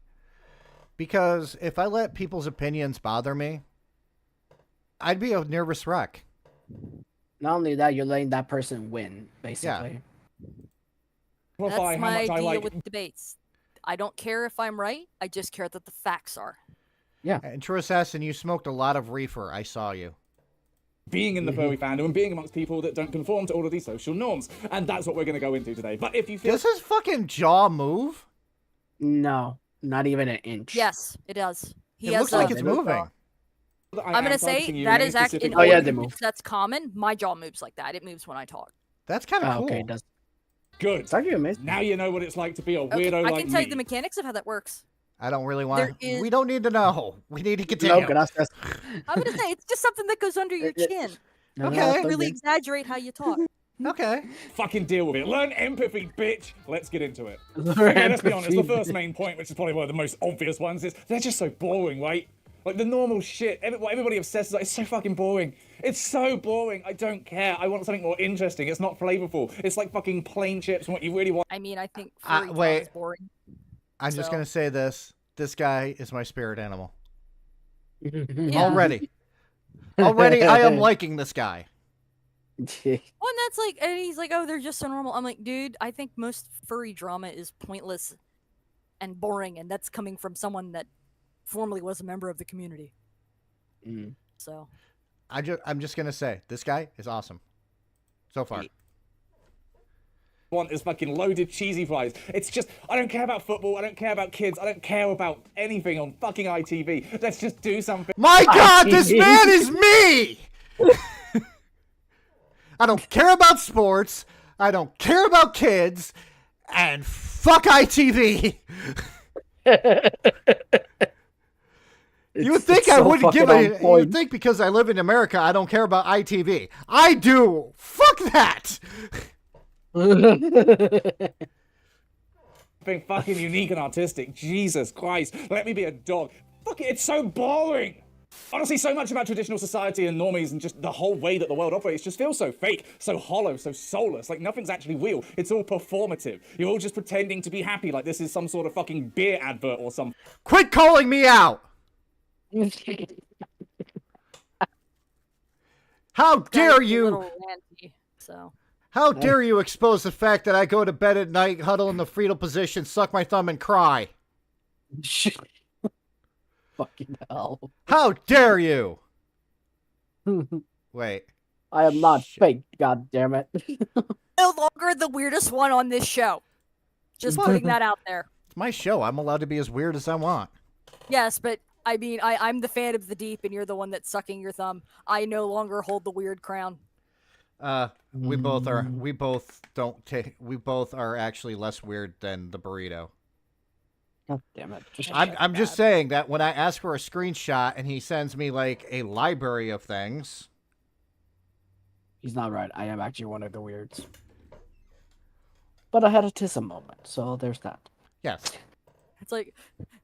A: Because if I let people's opinions bother me, I'd be a nervous wreck.
C: Not only that, you're letting that person win, basically.
B: That's
I: how
B: my
I: much I
B: deal
I: like.
B: with debates. I don't care if I'm right. I just care that the facts are.
C: Yeah.
A: And True Assassin, you smoked a lot of reefer. I saw you.
I: Being in the furry fandom and being amongst people that don't conform to all of these social norms. And that's what we're going to go into today. But if you feel...
A: Does his fucking jaw move?
C: No, not even an inch.
B: Yes, it does.
A: It looks like it's moving.
B: I'm going to say that is actually in
C: Oh, yeah,
B: all
C: they
B: groups
C: move.
B: that's common. My jaw moves like that. It moves when I talk.
A: That's kind of
C: Oh,
A: cool.
C: okay, it does.
I: Good.
C: It's actually amazing.
I: Now you know what it's like to be a
B: Okay,
I: weirdo
B: I
I: like
B: can tell
I: me.
B: you the mechanics of how that works.
A: I don't really want.
B: There is-
A: We don't need to know. We need to continue.
C: No, gracias.
B: I'm going to say it's just something that goes under your chin.
C: No,
A: Okay.
C: no, it's
B: Really
C: okay.
B: exaggerate how you talk.
A: Okay.
I: Fucking deal with it. Learn empathy, bitch. Let's get into it.
C: Learn
I: Yeah, let's be honest. The
C: empathy.
I: first main point, which is probably one of the most obvious ones, is they're just so boring, right? Like the normal shit. What everybody obsesses on, it's so fucking boring. It's so boring. I don't care. I want something more interesting. It's not flavorful. It's like fucking plain chips and what you really want.
B: I mean, I think furry talk
A: wait.
B: is boring.
A: I'm just
B: So-
A: gonna say this. This guy is my spirit animal.
B: Yeah.
A: Already. Already, I am liking this guy.
B: Well, and that's like, and he's like, oh, they're just so normal. I'm like, dude, I think most furry drama is pointless and boring, and that's coming from someone that formerly was a member of the community.
C: Mm.
B: So,
A: I'm just gonna say this guy is awesome. So far.
I: Want is fucking loaded cheesy fries. It's just, I don't care about football. I don't care about kids. I don't care about anything on fucking ITV. Let's just do something.
A: My God, this man is me! I don't care about sports. I don't care about kids. And fuck ITV. You would think I wouldn't give a. You would think because I live in America, I don't care about ITV. I do. Fuck that.
I: Something fucking unique and artistic. Jesus Christ. Let me be a dog. Fuck it, it's so boring. Honestly, so much about traditional society and normies and just the whole way that the world operates just feels so fake, so hollow, so soulless. Like nothing's actually real. It's all performative. You're all just pretending to be happy like this is some sort of fucking beer advert or something.
A: Quit calling me out. How dare
B: Guy's a
A: you?
B: little ranty, so.
A: How dare you expose the fact that I go to bed at night, huddle in the fetal position, suck my thumb, and cry?
C: Fucking hell.
A: How dare you? Wait.
C: I am not fake, god damn it.
B: No longer the weirdest one on this show. Just putting that out there.
A: It's my show. I'm allowed to be as weird as I want.
B: Yes, but I mean, I'm the fan of the deep, and you're the one that's sucking your thumb. I no longer hold the weird crown.
A: We both are. We both don't take. We both are actually less weird than the burrito.
C: God damn it.
A: I'm just saying that when I ask for a screenshot and he sends me like a library of things.
C: He's not right. I am actually one of the weirds. But I had a Tissa moment, so there's that.
A: Yes.
B: It's like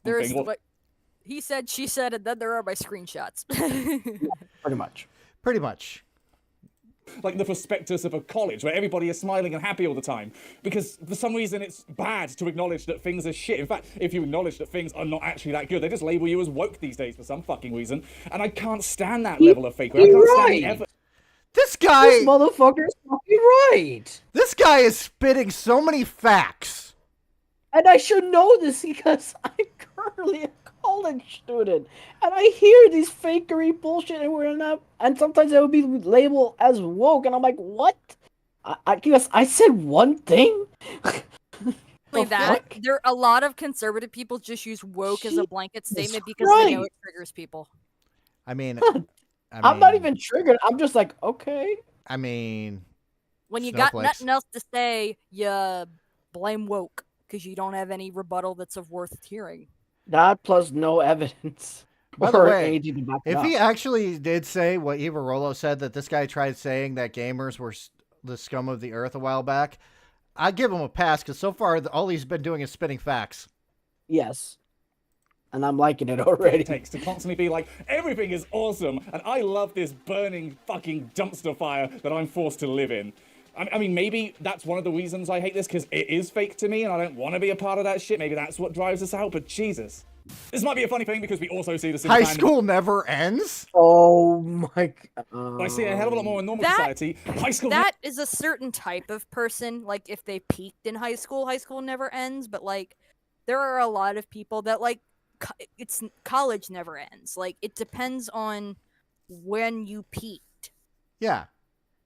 B: there's
I: well-
B: what he said, she said, and then there are my screenshots.
C: Pretty much.
A: Pretty much.
I: Like the prospectus of a college where everybody is smiling and happy all the time. Because for some reason it's bad to acknowledge that things are shit. In fact, if you acknowledge that things are not actually that good, they just label you as woke these days for some fucking reason. And I can't stand that level of fakery. I can't stand the effort.
A: This guy.
C: This motherfucker is fucking right.
A: This guy is spitting so many facts.
C: And I should know this because I'm currently a college student. And I hear these fakery bullshit and we're not. And sometimes it would be labeled as woke. And I'm like, what? I guess I said one thing?
B: Like that, there are a lot of conservative people just use woke as a blanket statement because they know it triggers people.
A: I mean,
C: I'm not even triggered. I'm just like, okay.
A: I mean,
B: When you got
A: snowflakes.
B: nothing else to say, you blame woke because you don't have any rebuttal that's of worth hearing.
C: That plus no evidence.
A: By the
C: or
A: way,
C: anything to back it
A: if
C: up.
A: he actually did say what Eva Rolo said, that this guy tried saying that gamers were the scum of the earth a while back, I'd give him a pass because so far all he's been doing is spitting facts.
C: Yes. And I'm liking it
I: It
C: already.
I: takes to constantly be like, everything is awesome, and I love this burning fucking dumpster fire that I'm forced to live in. I mean, maybe that's one of the reasons I hate this, because it is fake to me, and I don't want to be a part of that shit. Maybe that's what drives us out, but Jesus. This might be a funny thing, because we also see this in
A: High
I: fandom.
A: school never ends?
C: Oh my god.
I: I see a hell of a lot more in normal society. High school.
B: That is a certain type of person. Like, if they peaked in high school never ends. But like, there are a lot of people that like it's college never ends. Like, it depends on when you peaked.
A: Yeah,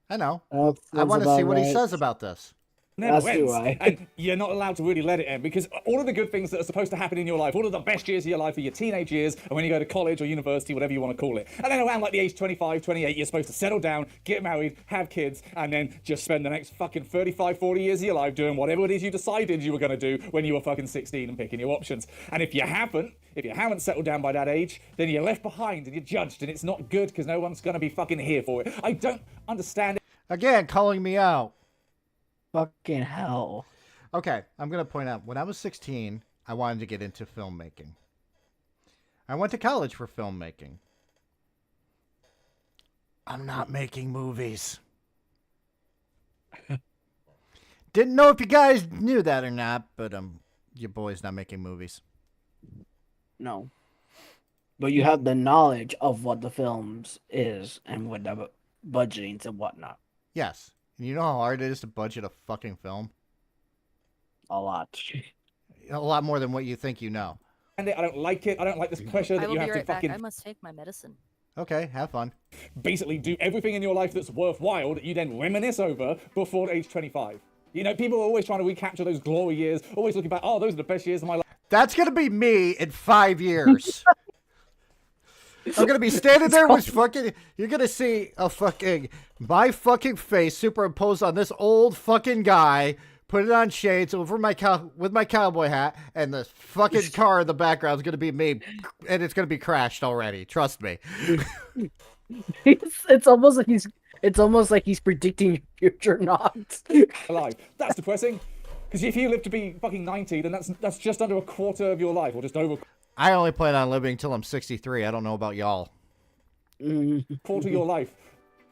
A: I know.
C: That
A: I
C: sounds
A: want to see
C: about
A: what he
C: right.
A: says about this.
I: Never
C: As do
I: ends.
C: I.
I: And you're not allowed to really let it end, because all of the good things that are supposed to happen in your life, all of the best years of your life are your teenage years, and when you go to college or university, whatever you want to call it. And then around like the age 25, 28, you're supposed to settle down, get married, have kids, and then just spend the next fucking 35, 40 years of your life doing whatever it is you decided you were going to do when you were fucking 16 and picking your options. And if you haven't settled down by that age, then you're left behind and you're judged, and it's not good because no one's going to be fucking here for it. I don't understand it.
A: Again, calling me out.
C: Fucking hell.
A: Okay, I'm going to point out, when I was 16, I wanted to get into filmmaking. I went to college for filmmaking. I'm not making movies. Didn't know if you guys knew that or not, but your boy's not making movies.
C: No. But you have the knowledge of what the films is and what the budgetings and whatnot.
A: Yes. And you know how hard it is to budget a fucking film?
C: A lot.
A: A lot more than what you think you know.
I: I don't like it. I don't like this pressure
B: I
I: that
B: will
I: you
B: be
I: have to
B: right back.
I: fucking
B: I must take my medicine.
A: Okay, have fun.
I: basically do everything in your life that's worthwhile that you then reminisce over before age 25. You know, people are always trying to recapture those glory years, always looking back, oh, those are the best years of my life.
A: That's going to be me in 5 years. I'm going to be standing there with fucking... You're going to see my fucking face superimposed on this old fucking guy, put it on shades over with my cowboy hat, and the fucking car in the background is going to be me, and it's going to be crashed already. Trust me.
C: It's almost like he's predicting your future Nox.
I: Alive. That's depressing. Because if you live to be fucking 90, then that's just under a quarter of your life, or just over
A: I only plan on living until I'm 63. I don't know about y'all.
I: a quarter of your life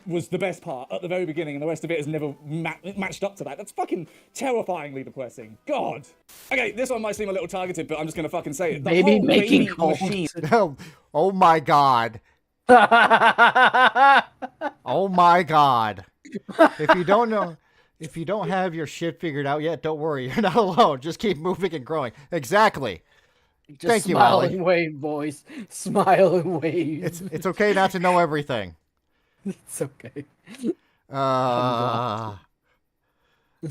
I: was the best part at the very beginning, and the rest of it has never matched up to that. That's fucking terrifyingly depressing. God. Okay, this one might seem a little targeted, but I'm just gonna fucking say it. The
C: Baby
I: whole
C: making
I: baby
C: calls.
I: machine.
A: Oh my god. Oh my god. If you don't have your shit figured out yet, don't worry. You're not alone. Just keep moving and growing. Exactly.
C: Just
A: Thank you,
C: smile
A: Allie.
C: and wave, boys. Smile and wave.
A: It's okay not to know everything.
C: It's okay.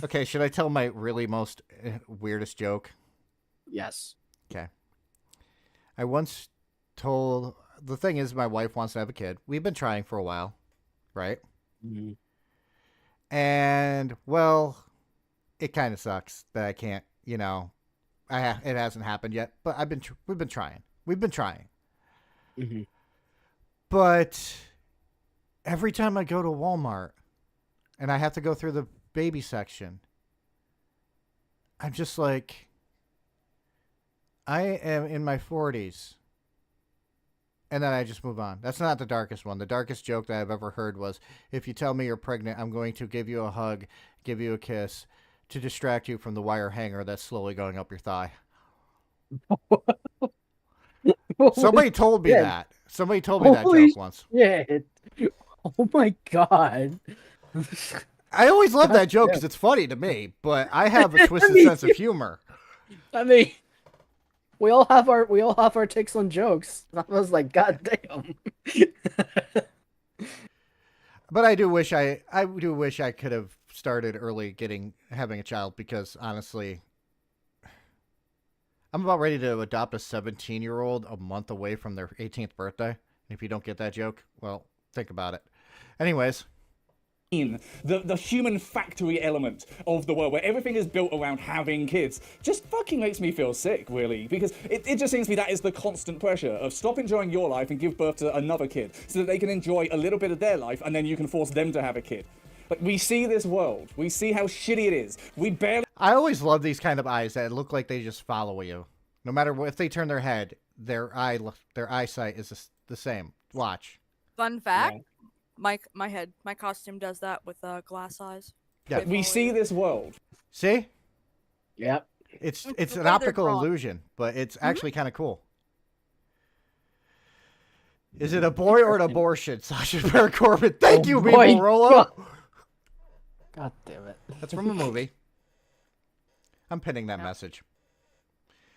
A: Okay, should I tell my really most weirdest joke?
C: Yes.
A: Okay. I once told... The thing is, my wife wants to have a kid. We've been trying for a while, right?
C: Mm-hmm.
A: And, well, it kind of sucks that I can't, it hasn't happened yet, but we've been trying. We've been trying.
C: Mm-hmm.
A: But every time I go to Walmart and I have to go through the baby section, I'm just like, I am in my 40s. And then I just move on. That's not the darkest one. The darkest joke that I've ever heard was, if you tell me you're pregnant, I'm going to give you a hug, give you a kiss, to distract you from the wire hanger that's slowly going up your thigh. Somebody told me that. Somebody told me that joke once.
C: Yeah. Oh my god.
A: I always love that joke because it's funny to me, but I have a twisted sense of humor.
C: I mean, we all have our takes on jokes. I was like, god damn.
A: But I do wish I could have started early having a child, because honestly, I'm about ready to adopt a 17-year-old a month away from their 18th birthday. And if you don't get that joke, well, think about it. Anyways,
I: the human factory element of the world, where everything is built around having kids, just fucking makes me feel sick, really, because it just seems to me that is the constant pressure of stop enjoying your life and give birth to another kid so that they can enjoy a little bit of their life, and then you can force them to have a kid. Like, we see this world, we see how shitty it is, we barely...
A: I always love these kind of eyes that look like they just follow you. No matter what, if they turn their head, their eyesight is the same. Watch.
B: Fun fact, my costume does that with glass eyes.
A: Yeah.
I: We see this world.
A: See?
C: Yep.
A: It's
B: the
A: an
B: way they're
A: optical
B: drawn.
A: illusion, but it's actually kind of cool. Is it a boy or an abortion? Sasha Baron Corbin. Thank you,
C: boy.
A: Vivo Rolo.
C: God damn it.
A: That's from a movie. I'm pinning that
B: Yeah.
A: message.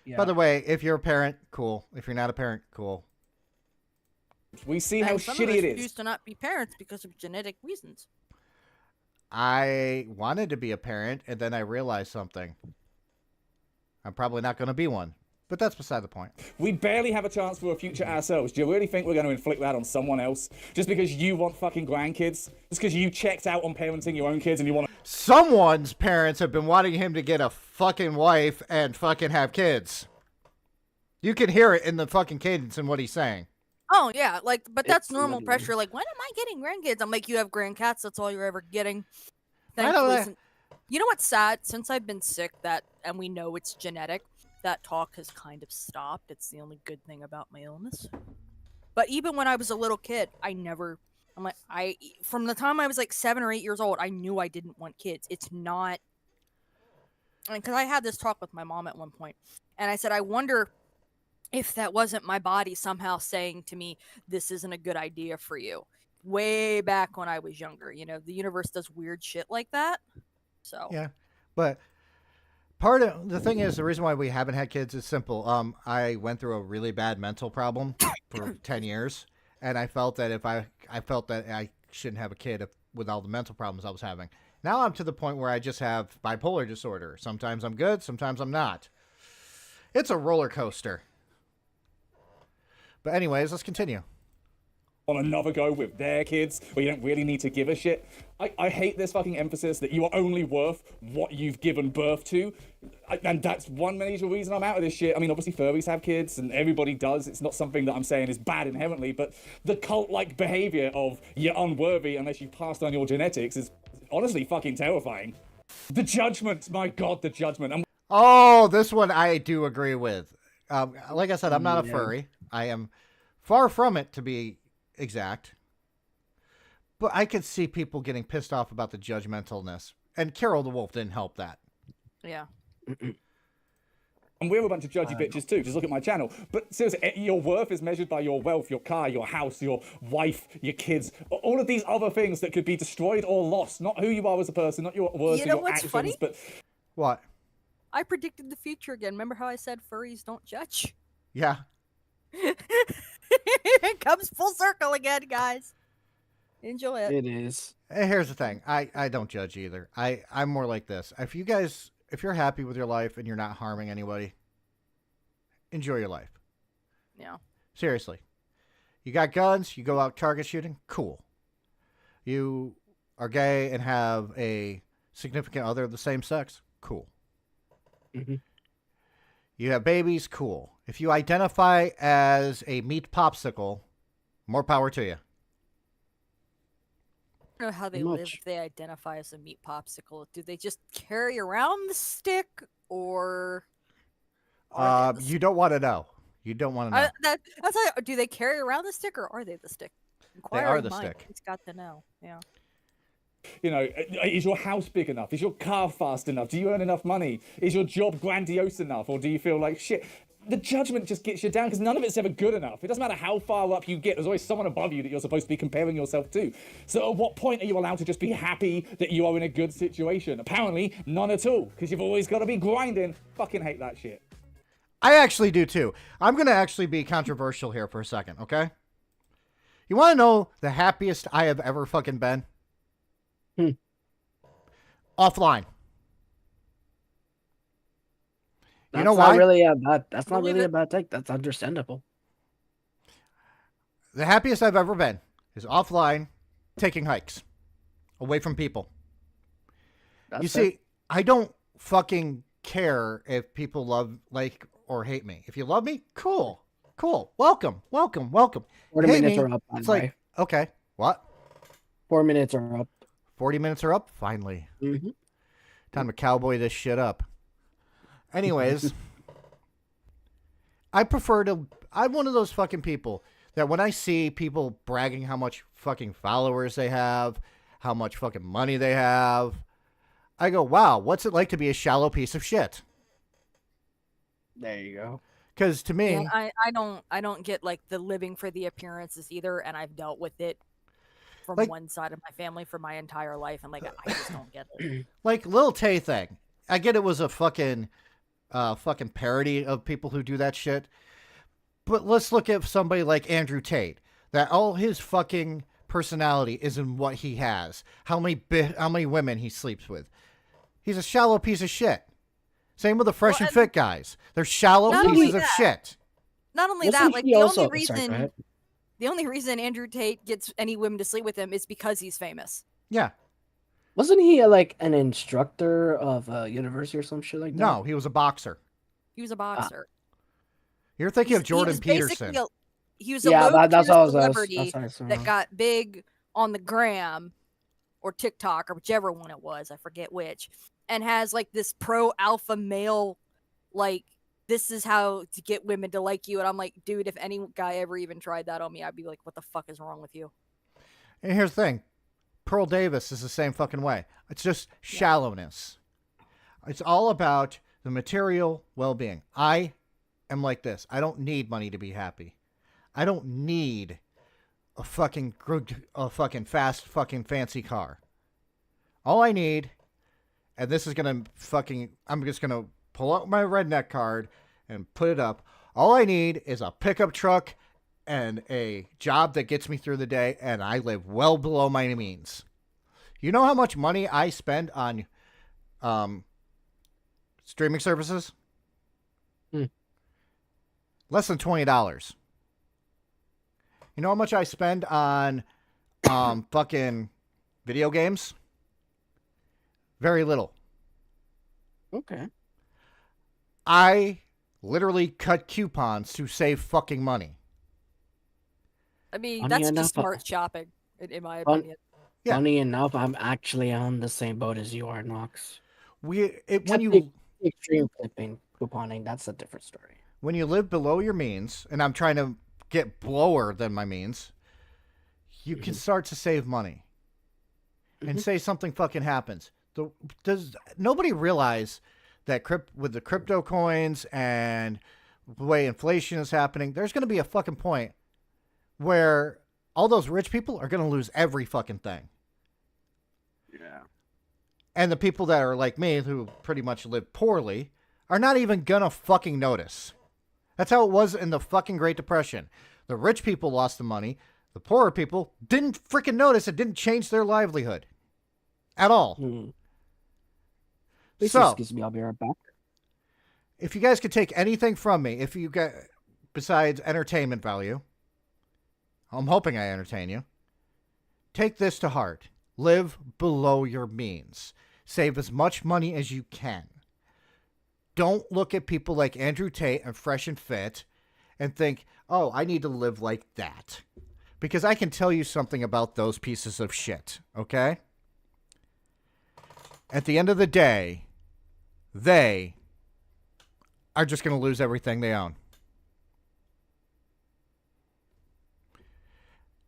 C: Yeah.
A: By the way, if you're a parent, cool. If you're not a parent, cool.
I: We see how
B: And some of
I: shitty
B: us
I: it is.
B: choose to not be parents because of genetic reasons.
A: I wanted to be a parent, and then I realized something. I'm probably not going to be one. But that's beside the point.
I: We barely have a chance for a future ourselves. Do you really think we're going to inflict that on someone else? Just because you want fucking grandkids? Just because you checked out on parenting your own kids and you want to...
A: Someone's parents have been wanting him to get a fucking wife and fucking have kids. You can hear it in the fucking cadence in what he's saying.
B: Oh yeah, like, but that's
C: It's
B: normal
C: literally-
B: pressure. Like, when am I getting grandkids? I'm like, you have grandcats. That's all you're ever getting.
A: I know
B: Thankfully,
A: that.
B: you know what's sad? Since I've been sick, and we know it's genetic, that talk has kind of stopped. It's the only good thing about my illness. But even when I was a little kid, from the time I was like 7 or 8 years old, I knew I didn't want kids. It's not, because I had this talk with my mom at one point, and I said, I wonder if that wasn't my body somehow saying to me, this isn't a good idea for you. Way back when I was younger, the universe does weird shit like that. So
A: Yeah. But part of the thing is, the reason why we haven't had kids is simple. I went through a really bad mental problem for 10 years. And I felt that I felt that I shouldn't have a kid with all the mental problems I was having. Now I'm to the point where I just have bipolar disorder. Sometimes I'm good, sometimes I'm not. It's a roller coaster. But anyways, let's continue.
I: on another go with their kids, where you don't really need to give a shit. I hate this fucking emphasis that you are only worth what you've given birth to. And that's one major reason I'm out of this shit. I mean, obviously furries have kids, and everybody does. It's not something that I'm saying is bad inherently, but the cult-like behavior of you're unworthy unless you passed on your genetics is honestly fucking terrifying. The judgment, my God, the judgment.
A: Oh, this one I do agree with. Like I said, I'm not a furry. I am far from it, to be exact. But I could see people getting pissed off about the judgmentalness. And Carol the Wolf didn't help that.
B: Yeah.
I: And we're a bunch of judgy bitches too. Just look at my channel. But seriously, your worth is measured by your wealth, your car, your house, your wife, your kids, all of these other things that could be destroyed or lost. Not who you are as a person, not your words or your actions.
B: Funny?
I: But
A: what?
B: I predicted the future again. Remember how I said furries don't judge?
A: Yeah.
B: It comes full circle again, guys. Enjoy it.
C: It is.
A: Here's the thing. I don't judge either. I'm more like this. If you're happy with your life and you're not harming anybody, enjoy your life.
B: Yeah.
A: Seriously. You got guns, you go out target shooting, cool. You are gay and have a significant other of the same sex, cool.
C: Mm-hmm.
A: You have babies, cool. If you identify as a meat popsicle, more power to you.
B: I don't know how they
C: Much.
B: live if they identify as a meat popsicle. Do they just carry around the stick, or are they the
A: You don't want to know. You don't want to know.
B: that's like, do they carry around the stick, or are they the stick?
A: are the
B: Inquiring mind,
A: stick.
B: It's got to know. Yeah.
I: you know, is your house big enough? Is your car fast enough? Do you earn enough money? Is your job grandiose enough? Or do you feel like shit? The judgment just gets you down because none of it's ever good enough. It doesn't matter how far up you get. There's always someone above you that you're supposed to be comparing yourself to. So at what point are you allowed to just be happy that you are in a good situation? Apparently, none at all, because you've always got to be grinding. Fucking hate that shit.
A: I actually do too. I'm going to actually be controversial here for a second, okay? You want to know the happiest I have ever fucking been? Offline. You know why?
C: That's not really a bad take. That's understandable.
A: The happiest I've ever been is offline, taking hikes. away from people.
C: That's
A: You
C: fair.
A: see, I don't fucking care if people love, like, or hate me. If you love me, cool. Welcome.
C: 40
A: Hate
C: minutes
A: me,
C: are up, by
A: it's
C: the
A: like,
C: way.
A: okay, what?
C: 4 minutes are up.
A: 40 minutes are up? Finally.
C: Mm-hmm.
A: Time to cowboy this shit up. Anyways, I'm one of those fucking people that when I see people bragging how much fucking followers they have, how much fucking money they have, I go, wow, what's it like to be a shallow piece of shit?
C: There you go.
A: Because to me,
B: Yeah, I don't get like the living for the appearances either, and I've dealt with it from
A: Like-
B: one side of my family for my entire life, and like I just don't get it.
A: like Lil Tay thing, I get it was a fucking parody of people who do that shit. But let's look at somebody like Andrew Tate, that all his fucking personality is in what he has, how many women he sleeps with. He's a shallow piece of shit. Same with the fresh and fit guys. They're shallow
B: Not only
A: pieces of
B: that-
A: shit.
B: Not only
C: Wasn't
B: that, like
C: he
B: the
C: also-
B: only
C: sorry, go
B: reason
C: ahead.
B: the only reason Andrew Tate gets any women to sleep with him is because he's famous.
A: Yeah.
C: Wasn't he like an instructor of a university or some shit like that?
A: No, he was a boxer.
B: He was a boxer.
A: You're thinking of
B: He
A: Jordan
B: was
A: Peterson.
B: basically he was a
C: Yeah,
B: low
C: that's
B: tier
C: all I was-
B: celebrity
C: that's what I was
B: that
C: wrong.
B: got big on the gram or TikTok or whichever one it was, I forget which, and has like this pro alpha male, like, this is how to get women to like you. And I'm like, dude, if any guy ever even tried that on me, I'd be like, what the fuck is wrong with you?
A: And here's the thing. Pearl Davis is the same fucking way. It's just shallowness. It's all about the material well-being. I am like this. I don't need money to be happy. I don't need a fucking fast fucking fancy car. All I need, and this is gonna I'm just gonna pull out my redneck card and put it up. All I need is a pickup truck and a job that gets me through the day, and I live well below my means. You know how much money I spend on streaming services? Less than $20. You know how much I spend on fucking video games? Very little.
C: Okay.
A: I literally cut coupons to save fucking money.
B: I mean,
C: Funny
B: that's
C: enough,
B: just smart shopping, in my
C: Fun-
B: opinion.
A: Yeah.
C: Funny enough, I'm actually on the same boat as you are, Nox.
A: When
C: Except
A: you
C: the extreme clipping, couponing, that's a different story.
A: when you live below your means, and I'm trying to get lower than my means, you can start to save money. And say something fucking happens. Does nobody realize that with the crypto coins and the way inflation is happening, there's going to be a fucking point where all those rich people are going to lose every fucking thing.
C: Yeah.
A: And the people that are like me, who pretty much live poorly, are not even going to fucking notice. That's how it was in the fucking Great Depression. The rich people lost the money. The poorer people didn't freaking notice. It didn't change their livelihood at all.
C: Please
A: So,
C: excuse me, I'll be right back.
A: if you guys could take anything from me, if you get besides entertainment value, I'm hoping I entertain you. Take this to heart. Live below your means. Save as much money as you can. Don't look at people like Andrew Tate and Fresh and Fit and think, oh, I need to live like that. Because I can tell you something about those pieces of shit, okay? At the end of the day, they are just going to lose everything they own.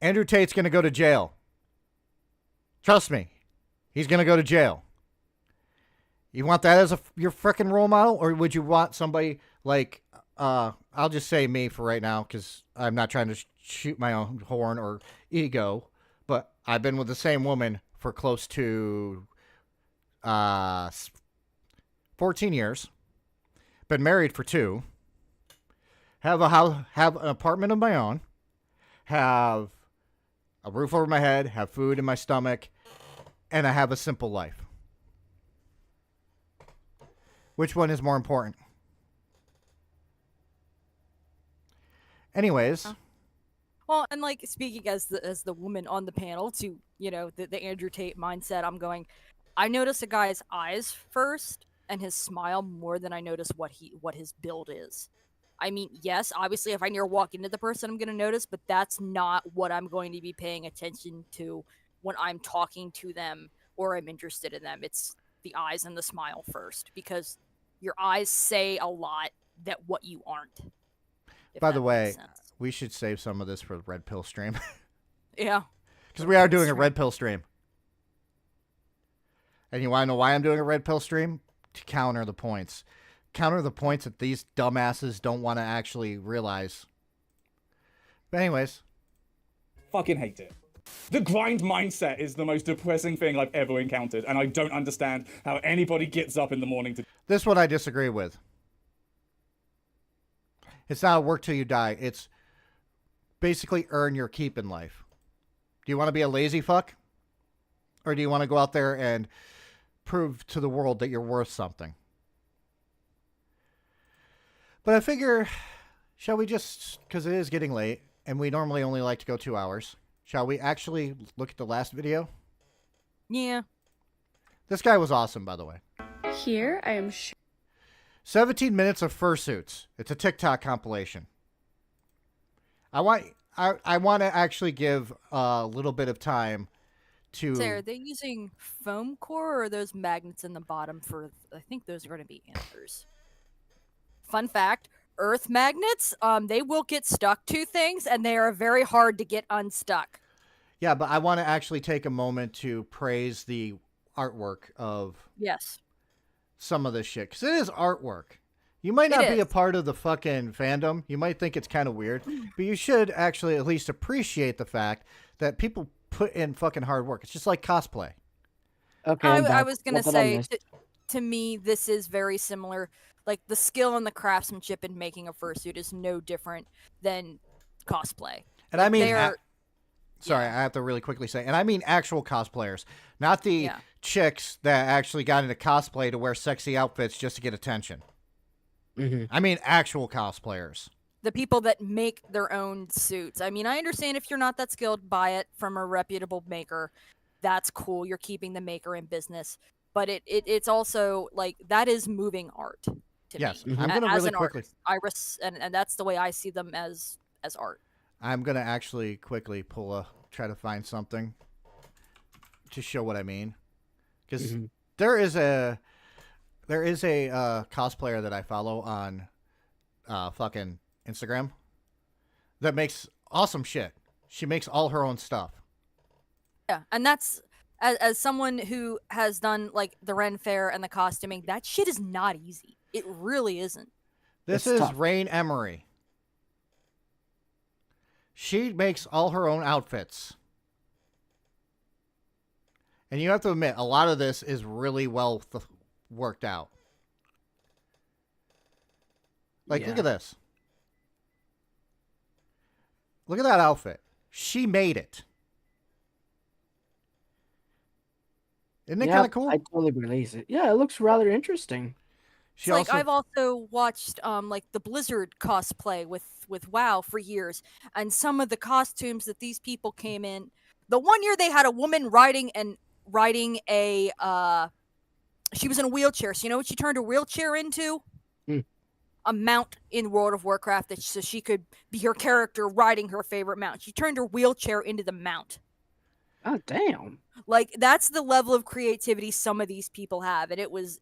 A: Andrew Tate's going to go to jail. Trust me. He's going to go to jail. You want that as your frickin' role model? Or would you want somebody like, I'll just say me for right now, because I'm not trying to shoot my own horn or ego, but I've been with the same woman for close to 14 years. Been married for 2. Have a house, have an apartment of my own. Have a roof over my head. Have food in my stomach. And I have a simple life. Which one is more important? Anyways,
B: Well, and like speaking as the woman on the panel to, you know, the Andrew Tate mindset, I'm going, I notice a guy's eyes first and his smile more than I notice what his build is. I mean, yes, obviously if I near walk into the person I'm gonna notice, but that's not what I'm going to be paying attention to when I'm talking to them or I'm interested in them. It's the eyes and the smile first, because your eyes say a lot that what you aren't. If
A: By
B: that
A: the
B: makes
A: way,
B: sense.
A: we should save some of this for the Red Pill stream.
B: Yeah.
A: Because we are doing a Red Pill stream. And you want to know why I'm doing a Red Pill stream? To counter the points. Counter the points that these dumbasses don't want to actually realize. But anyways.
I: Fucking hate it. The grind mindset is the most depressing thing I've ever encountered, and I don't understand how anybody gets up in the morning to...
A: This one I disagree with. It's not work till you die. It's basically earn your keep in life. Do you want to be a lazy fuck? Or do you want to go out there and prove to the world that you're worth something? But I figure, shall we just, because it is getting late, and we normally only like to go 2 hours, shall we actually look at the last video?
B: Yeah.
A: This guy was awesome, by the way.
J: Here, I am
A: 17 minutes of fursuits. It's a TikTok compilation. I want to actually give a little bit of time to...
B: Are they using foam core, or are those magnets in the bottom for... I think those are going to be antlers. Fun fact, earth magnets, they will get stuck to things, and they are very hard to get unstuck.
A: Yeah, but I want to actually take a moment to praise the artwork of...
B: Yes.
A: Some of this shit, because it is artwork. You might not be a part of the fucking fandom. You might think it's kind of weird, but you should actually at least appreciate the fact that people put in fucking hard work. It's just like cosplay.
C: Okay.
B: I was going to say, to me, this is very similar. Like, the skill and the craftsmanship in making a fursuit is no different than cosplay.
A: And I mean... Sorry,
B: yeah.
A: I have to really quickly say, and I mean actual cosplayers, not the chicks that actually got into cosplay to wear sexy outfits just to get attention.
C: Mm-hmm.
A: I mean actual cosplayers.
B: The people that make their own suits. I mean, I understand if you're not that skilled, buy it from a reputable maker. That's cool. You're keeping the maker in business. But it's also, like, that is moving art to me.
A: I'm going to really quickly...
B: Artist, and that's the way I see them as art.
A: I'm going to actually quickly try to find something to show what I mean. Because there is a cosplayer that I follow on fucking Instagram that makes awesome shit. She makes all her own stuff.
B: Yeah, and that's, as someone who has done, like, the Ren Fair and the costuming, that shit is not easy. It really isn't.
A: This is Rain Emery. She makes all her own outfits. And you have to admit, a lot of this is really well worked out. Like, look at this. Look at that outfit. She made it. Isn't it kind of cool?
C: I totally release it. Yeah, it looks rather interesting.
B: I've also watched like the Blizzard cosplay with WoW for years, and some of the costumes that these people came in. The one year they had a woman riding a she was in a wheelchair. So you know what she turned her wheelchair into? A mount in World of Warcraft, so she could be her character riding her favorite mount. She turned her wheelchair into the mount.
C: Oh damn!
B: Like, that's the level of creativity some of these people have, and it was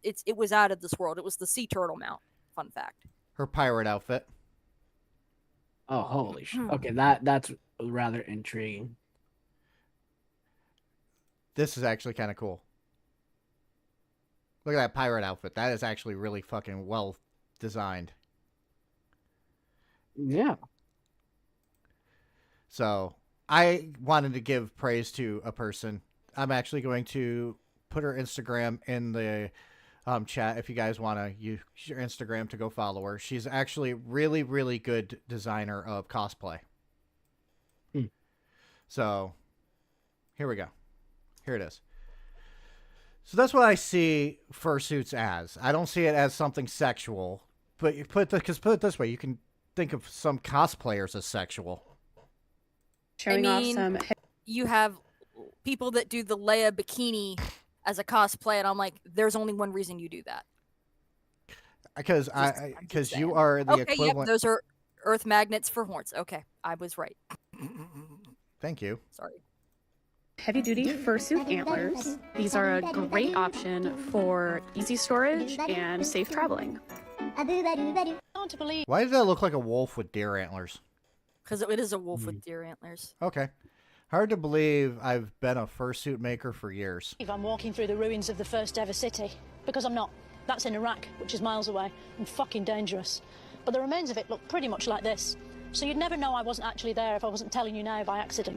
B: out of this world. It was the sea turtle mount. Fun fact.
A: Her pirate outfit.
C: Oh, holy shit! Okay, that's rather intriguing.
A: This is actually kind of cool. Look at that pirate outfit. That is actually really fucking well designed.
C: Yeah.
A: So I wanted to give praise to a person. I'm actually going to put her Instagram in the chat if you guys want to use your Instagram to go follow her. She's actually really, really good designer of cosplay. So here we go. Here it is. So that's what I see fursuits as. I don't see it as something sexual, but put it this way, you can think of some cosplayers as sexual.
J: showing off some.
B: You have people that do the Leia bikini as a cosplay, and I'm like, there's only one reason you do that.
A: Because you are the
B: Okay,
A: equivalent.
B: yep, those are Earth magnets for horns. Okay, I was right.
A: Thank you.
B: Sorry.
J: Heavy-duty fursuit antlers. These are a great option for easy storage and safe traveling.
A: Why does that look like a wolf with deer antlers?
B: Because it is a wolf with deer antlers.
A: Okay. Hard to believe I've been a fursuit maker for years.
K: I'm walking through the ruins of the first ever city, because I'm not. That's in Iraq, which is miles away, and fucking dangerous. But the remains of it look pretty much like this. So you'd never know I wasn't actually there if I wasn't telling you now by accident.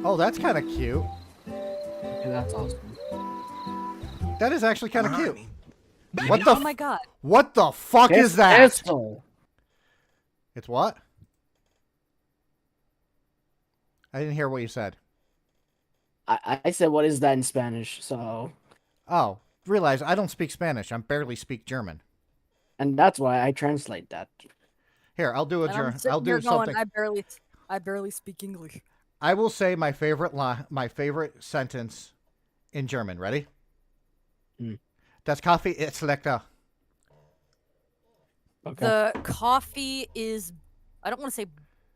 A: Oh, that's kind of cute.
C: Yeah, that's awesome.
A: That is actually kind of cute. What the?
B: Oh my god.
A: What the fuck is that?
C: Pistol.
A: It's what? I didn't hear what you said.
C: I said, what is that in Spanish? So.
A: Oh, realize I don't speak Spanish. I barely speak German.
C: And that's why I translate that.
A: Here, I'll do a German. I'll do
B: You're
A: something.
B: going, I barely speak English.
A: I will say my favorite my favorite sentence in German. Ready? Das Kaffee ist lecker.
C: Okay.
B: The coffee is, I don't want to say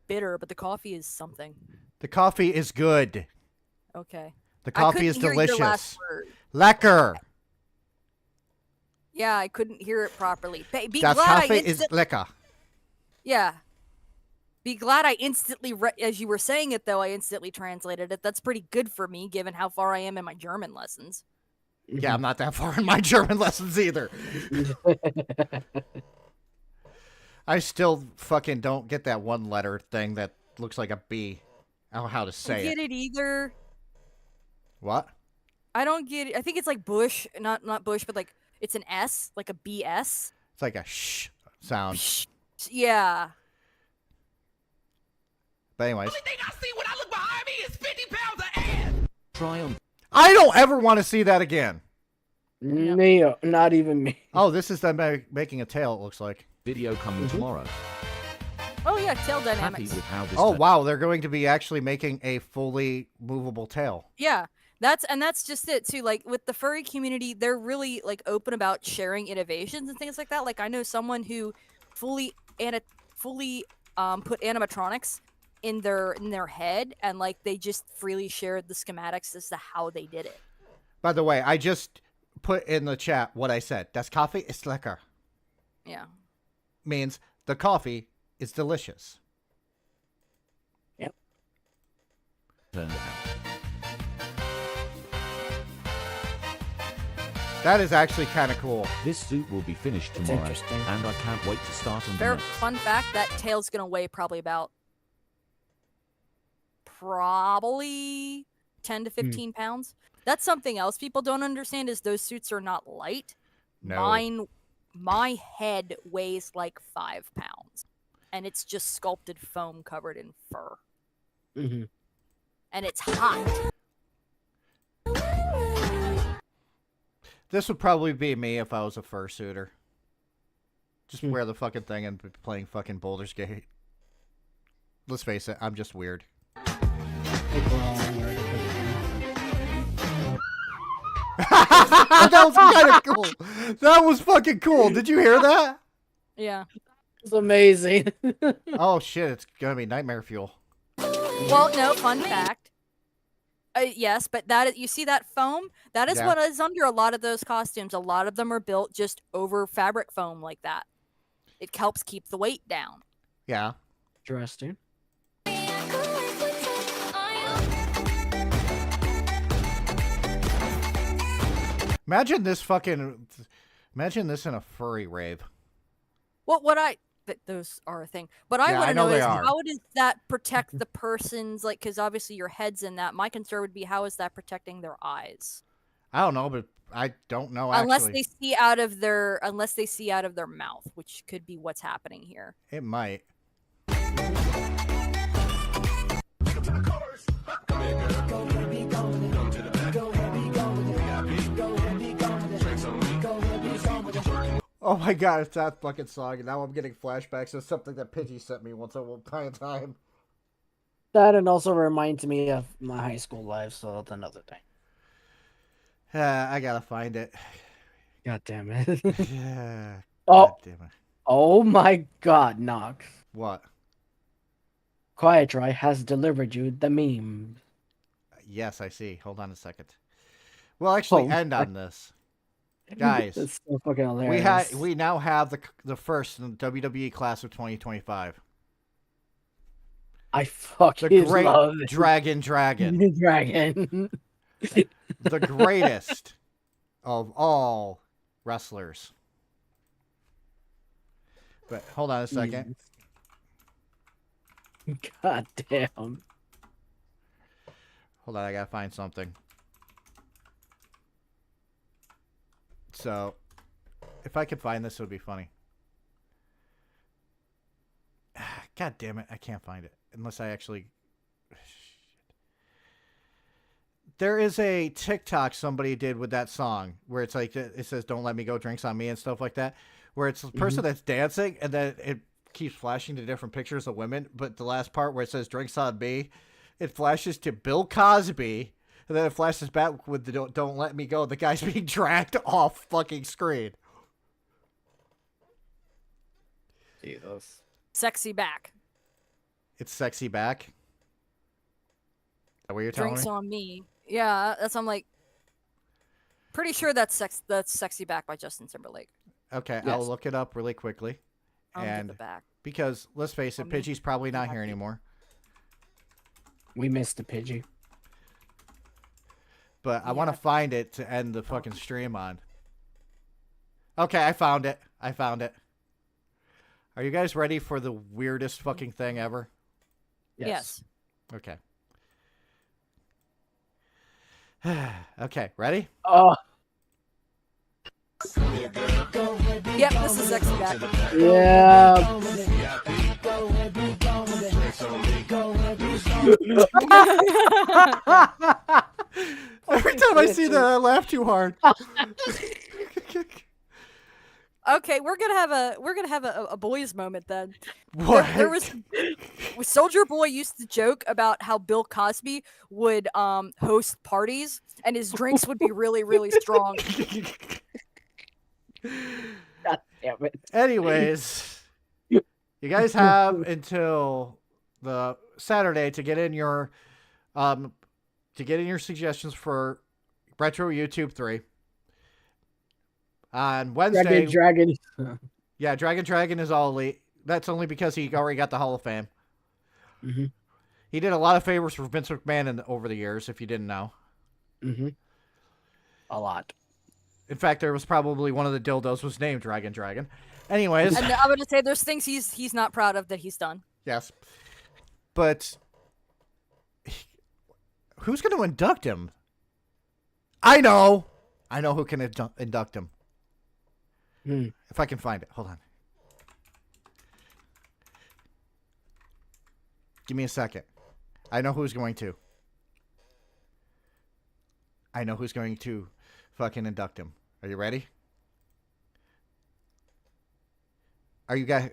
B: bitter, but the coffee is something.
A: The coffee is good.
B: Okay.
A: The coffee is
B: I couldn't hear your last
A: delicious.
B: word.
A: Lecker.
B: Yeah, I couldn't hear it properly. Be
A: Das
B: glad
A: Kaffee is lecker.
B: Yeah. Be glad I instantly, as you were saying it, though, I instantly translated it. That's pretty good for me, given how far I am in my German lessons.
A: Yeah, I'm not that far in my German lessons either. I still fucking don't get that one letter thing that looks like a B. I don't know how to
B: I
A: say
B: don't get it either.
A: What?
B: I don't get it. I think it's like Bush, not Bush, but like it's an S, like a BS.
A: It's like a shh sound.
B: Yeah.
A: But anyways.
L: The only thing I see when I look behind me is 50 pounds of ass.
A: Triumph. I don't ever want to see that again.
C: Me, not even me.
A: Oh, this is them making a tail, it looks like.
M: Video coming tomorrow.
B: Oh yeah, tail dynamics.
M: Happy with how this
A: Oh wow, they're going to be actually making a fully movable tail.
B: Yeah, that's just it too. Like with the furry community, they're really like open about sharing innovations and things like that. Like I know someone who fully put animatronics in their head, and like they just freely shared the schematics as to how they did it.
A: By the way, I just put in the chat what I said. Das Kaffee ist lecker.
B: Yeah.
A: Means the coffee is delicious.
C: Yep.
M: Turned out.
A: That is actually kind of cool.
M: This suit will be finished tomorrow,
C: interesting.
M: and I can't wait to start on the
B: Fair
M: next.
B: fun fact: that tail's gonna weigh probably 10 to 15 pounds. That's something else people don't understand is those suits are not light.
A: No.
B: My head weighs like 5 pounds, and it's just sculpted foam covered in fur.
C: Mm-hmm.
B: And it's hot.
A: This would probably be me if I was a fursuiter. Just wear the fucking thing and be playing fucking Baldur's Gate. Let's face it, I'm just weird. That was kind of cool. That was fucking cool. Did you hear that?
B: Yeah.
C: It's amazing.
A: Oh shit, it's gonna be nightmare fuel.
B: Well, no, fun fact. Yes, but you see that foam? That is what is under a lot of those costumes. A lot of them are built just over fabric foam like that. It helps keep the weight down.
A: Yeah.
C: Interesting.
A: Imagine this in a furry rave.
B: Those are a thing. What I want to know is how does that protect the person's, like, because obviously your head's in that. My concern would be how is that protecting their eyes?
A: I don't know, but I don't know
B: unless they see out of their mouth, which could be what's happening here.
A: It might. Oh my god, it's that fucking song, and now I'm getting flashbacks of something that Pidgey sent me once upon a time.
C: That and also reminds me of my high school life, so that's another thing.
A: I gotta find it.
C: God damn it.
A: Yeah.
C: Oh.
A: God damn it.
C: Oh my god, Nox.
A: What?
C: Quiet Dry has delivered you the meme.
A: Yes, I see. Hold on a second. We'll actually end on this. Guys,
C: That's so fucking hilarious.
A: we now have the first in the WWE class of 2025.
C: I fucking
A: The great
C: love it.
A: Dragon.
C: Dragon.
A: The greatest of all wrestlers. But hold on a second.
C: God damn.
A: Hold on, I gotta find something. So, if I could find this, it would be funny. God damn it, I can't find it. Unless I actually... There is a TikTok somebody did with that song where it's like, it says, "Don't let me go, drinks on me," and stuff like that. Where it's a person that's dancing and then it keeps flashing to different pictures of women. But the last part where it says, "Drinks on me," it flashes to Bill Cosby. And then it flashes back with the "Don't let me go." The guy's being dragged off fucking screen.
C: Jesus.
B: Sexy back.
A: It's sexy back. Is that what you're telling
B: Drinks
A: me?
B: on me. Yeah, I'm like pretty sure that's Sexy Back by Justin Timberlake.
A: Okay,
C: Yes.
A: I'll look it up really quickly.
B: I'll get
A: And
B: the back.
A: because let's face it, Pidgey's probably not here anymore.
C: We missed the Pidgey.
A: But I want to find it to end the fucking stream on. Okay, I found it. Are you guys ready for the weirdest fucking thing ever?
B: Yes.
A: Okay. Okay, ready?
C: Oh.
B: Yep, this is Sexy Back.
C: Yeah.
A: Every time I see that, I laugh too hard.
B: Okay, we're gonna have a boys moment then.
A: What?
B: There was Soldier Boy used to joke about how Bill Cosby would host parties and his drinks would be really, really strong.
C: God damn it.
A: Anyways, you guys have until the Saturday to get in your suggestions for Retro YouTube 3. On Wednesday,
C: Dragon.
A: Yeah, Dragon is all elite. That's only because he already got the Hall of Fame.
C: Mm-hmm.
A: He did a lot of favors for Vince McMahon over the years, if you didn't know.
C: Mm-hmm. A lot.
A: In fact, there was probably one of the dildos was named Dragon. Anyways.
B: And I'm gonna say there's things he's not proud of that he's done.
A: Yes. But who's going to induct him? I know who can induct him. If I can find it. Hold on. Give me a second. I know who's going to. Fucking induct him. Are you ready? Are you guys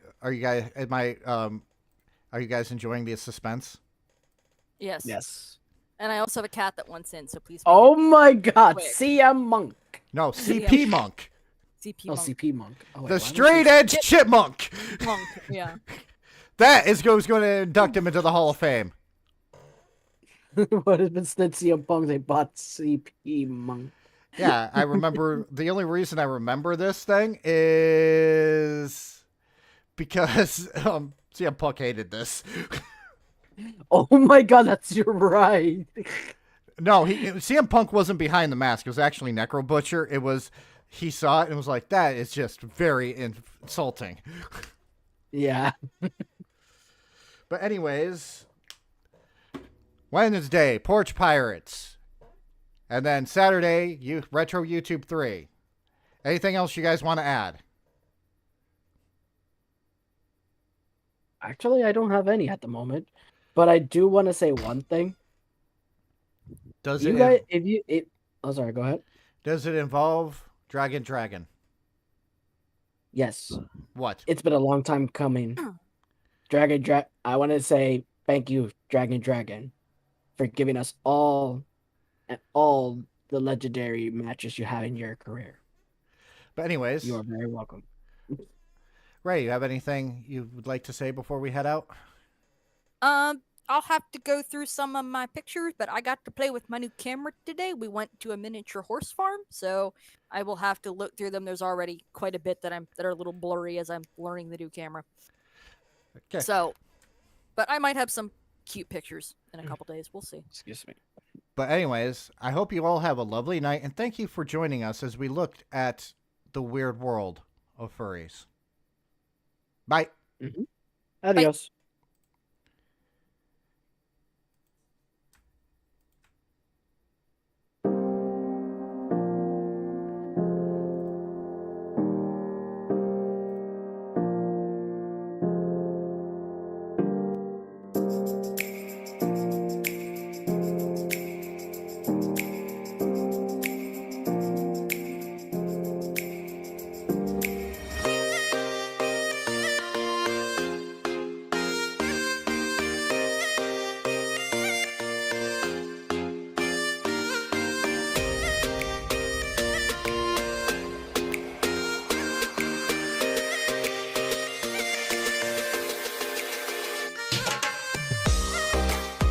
A: enjoying the suspense?
B: Yes.
C: Yes.
B: And I also have a cat that wants in, so please.
C: Oh my god,
B: quick.
C: CM Monk.
A: No, CP Monk.
B: CP
C: Oh,
B: Monk.
C: CP Monk. Oh, wait,
A: The
C: why
A: straight edge chipmunk.
B: Monk, yeah.
A: That is who's going to induct him into the Hall of Fame.
C: What has been said CM Punk? They bought CP Monk.
A: Yeah, I remember. The only reason I remember this thing is because CM Punk hated this.
C: Oh my god, you're right.
A: No, CM Punk wasn't behind the mask. It was actually Necro Butcher. It was, he saw it and was like, that is just very insulting.
C: Yeah.
A: But anyways, Wednesday, Porch Pirates. And then Saturday, Retro YouTube 3. Anything else you guys want to add?
C: Actually, I don't have any at the moment, but I do want to say one thing.
A: Does
C: you
A: it?
C: guys, oh, sorry. Go ahead.
A: Does it involve Dragon?
C: Yes.
A: What?
C: It's been a long time coming. Dragon. I want to say thank you, Dragon, for giving us all the legendary matches you have in your career.
A: But anyways,
C: You are very welcome.
A: Ray, you have anything you would like to say before we head out?
B: I'll have to go through some of my pictures, but I got to play with my new camera today. We went to a miniature horse farm, so I will have to look through them. There's already quite a bit that are a little blurry as I'm learning the new camera.
A: Okay.
B: So, but I might have some cute pictures in a couple days. We'll see.
C: Excuse me.
A: But anyways, I hope you all have a lovely night, and thank you for joining us as we looked at the weird world of furries. Bye.
C: Adios.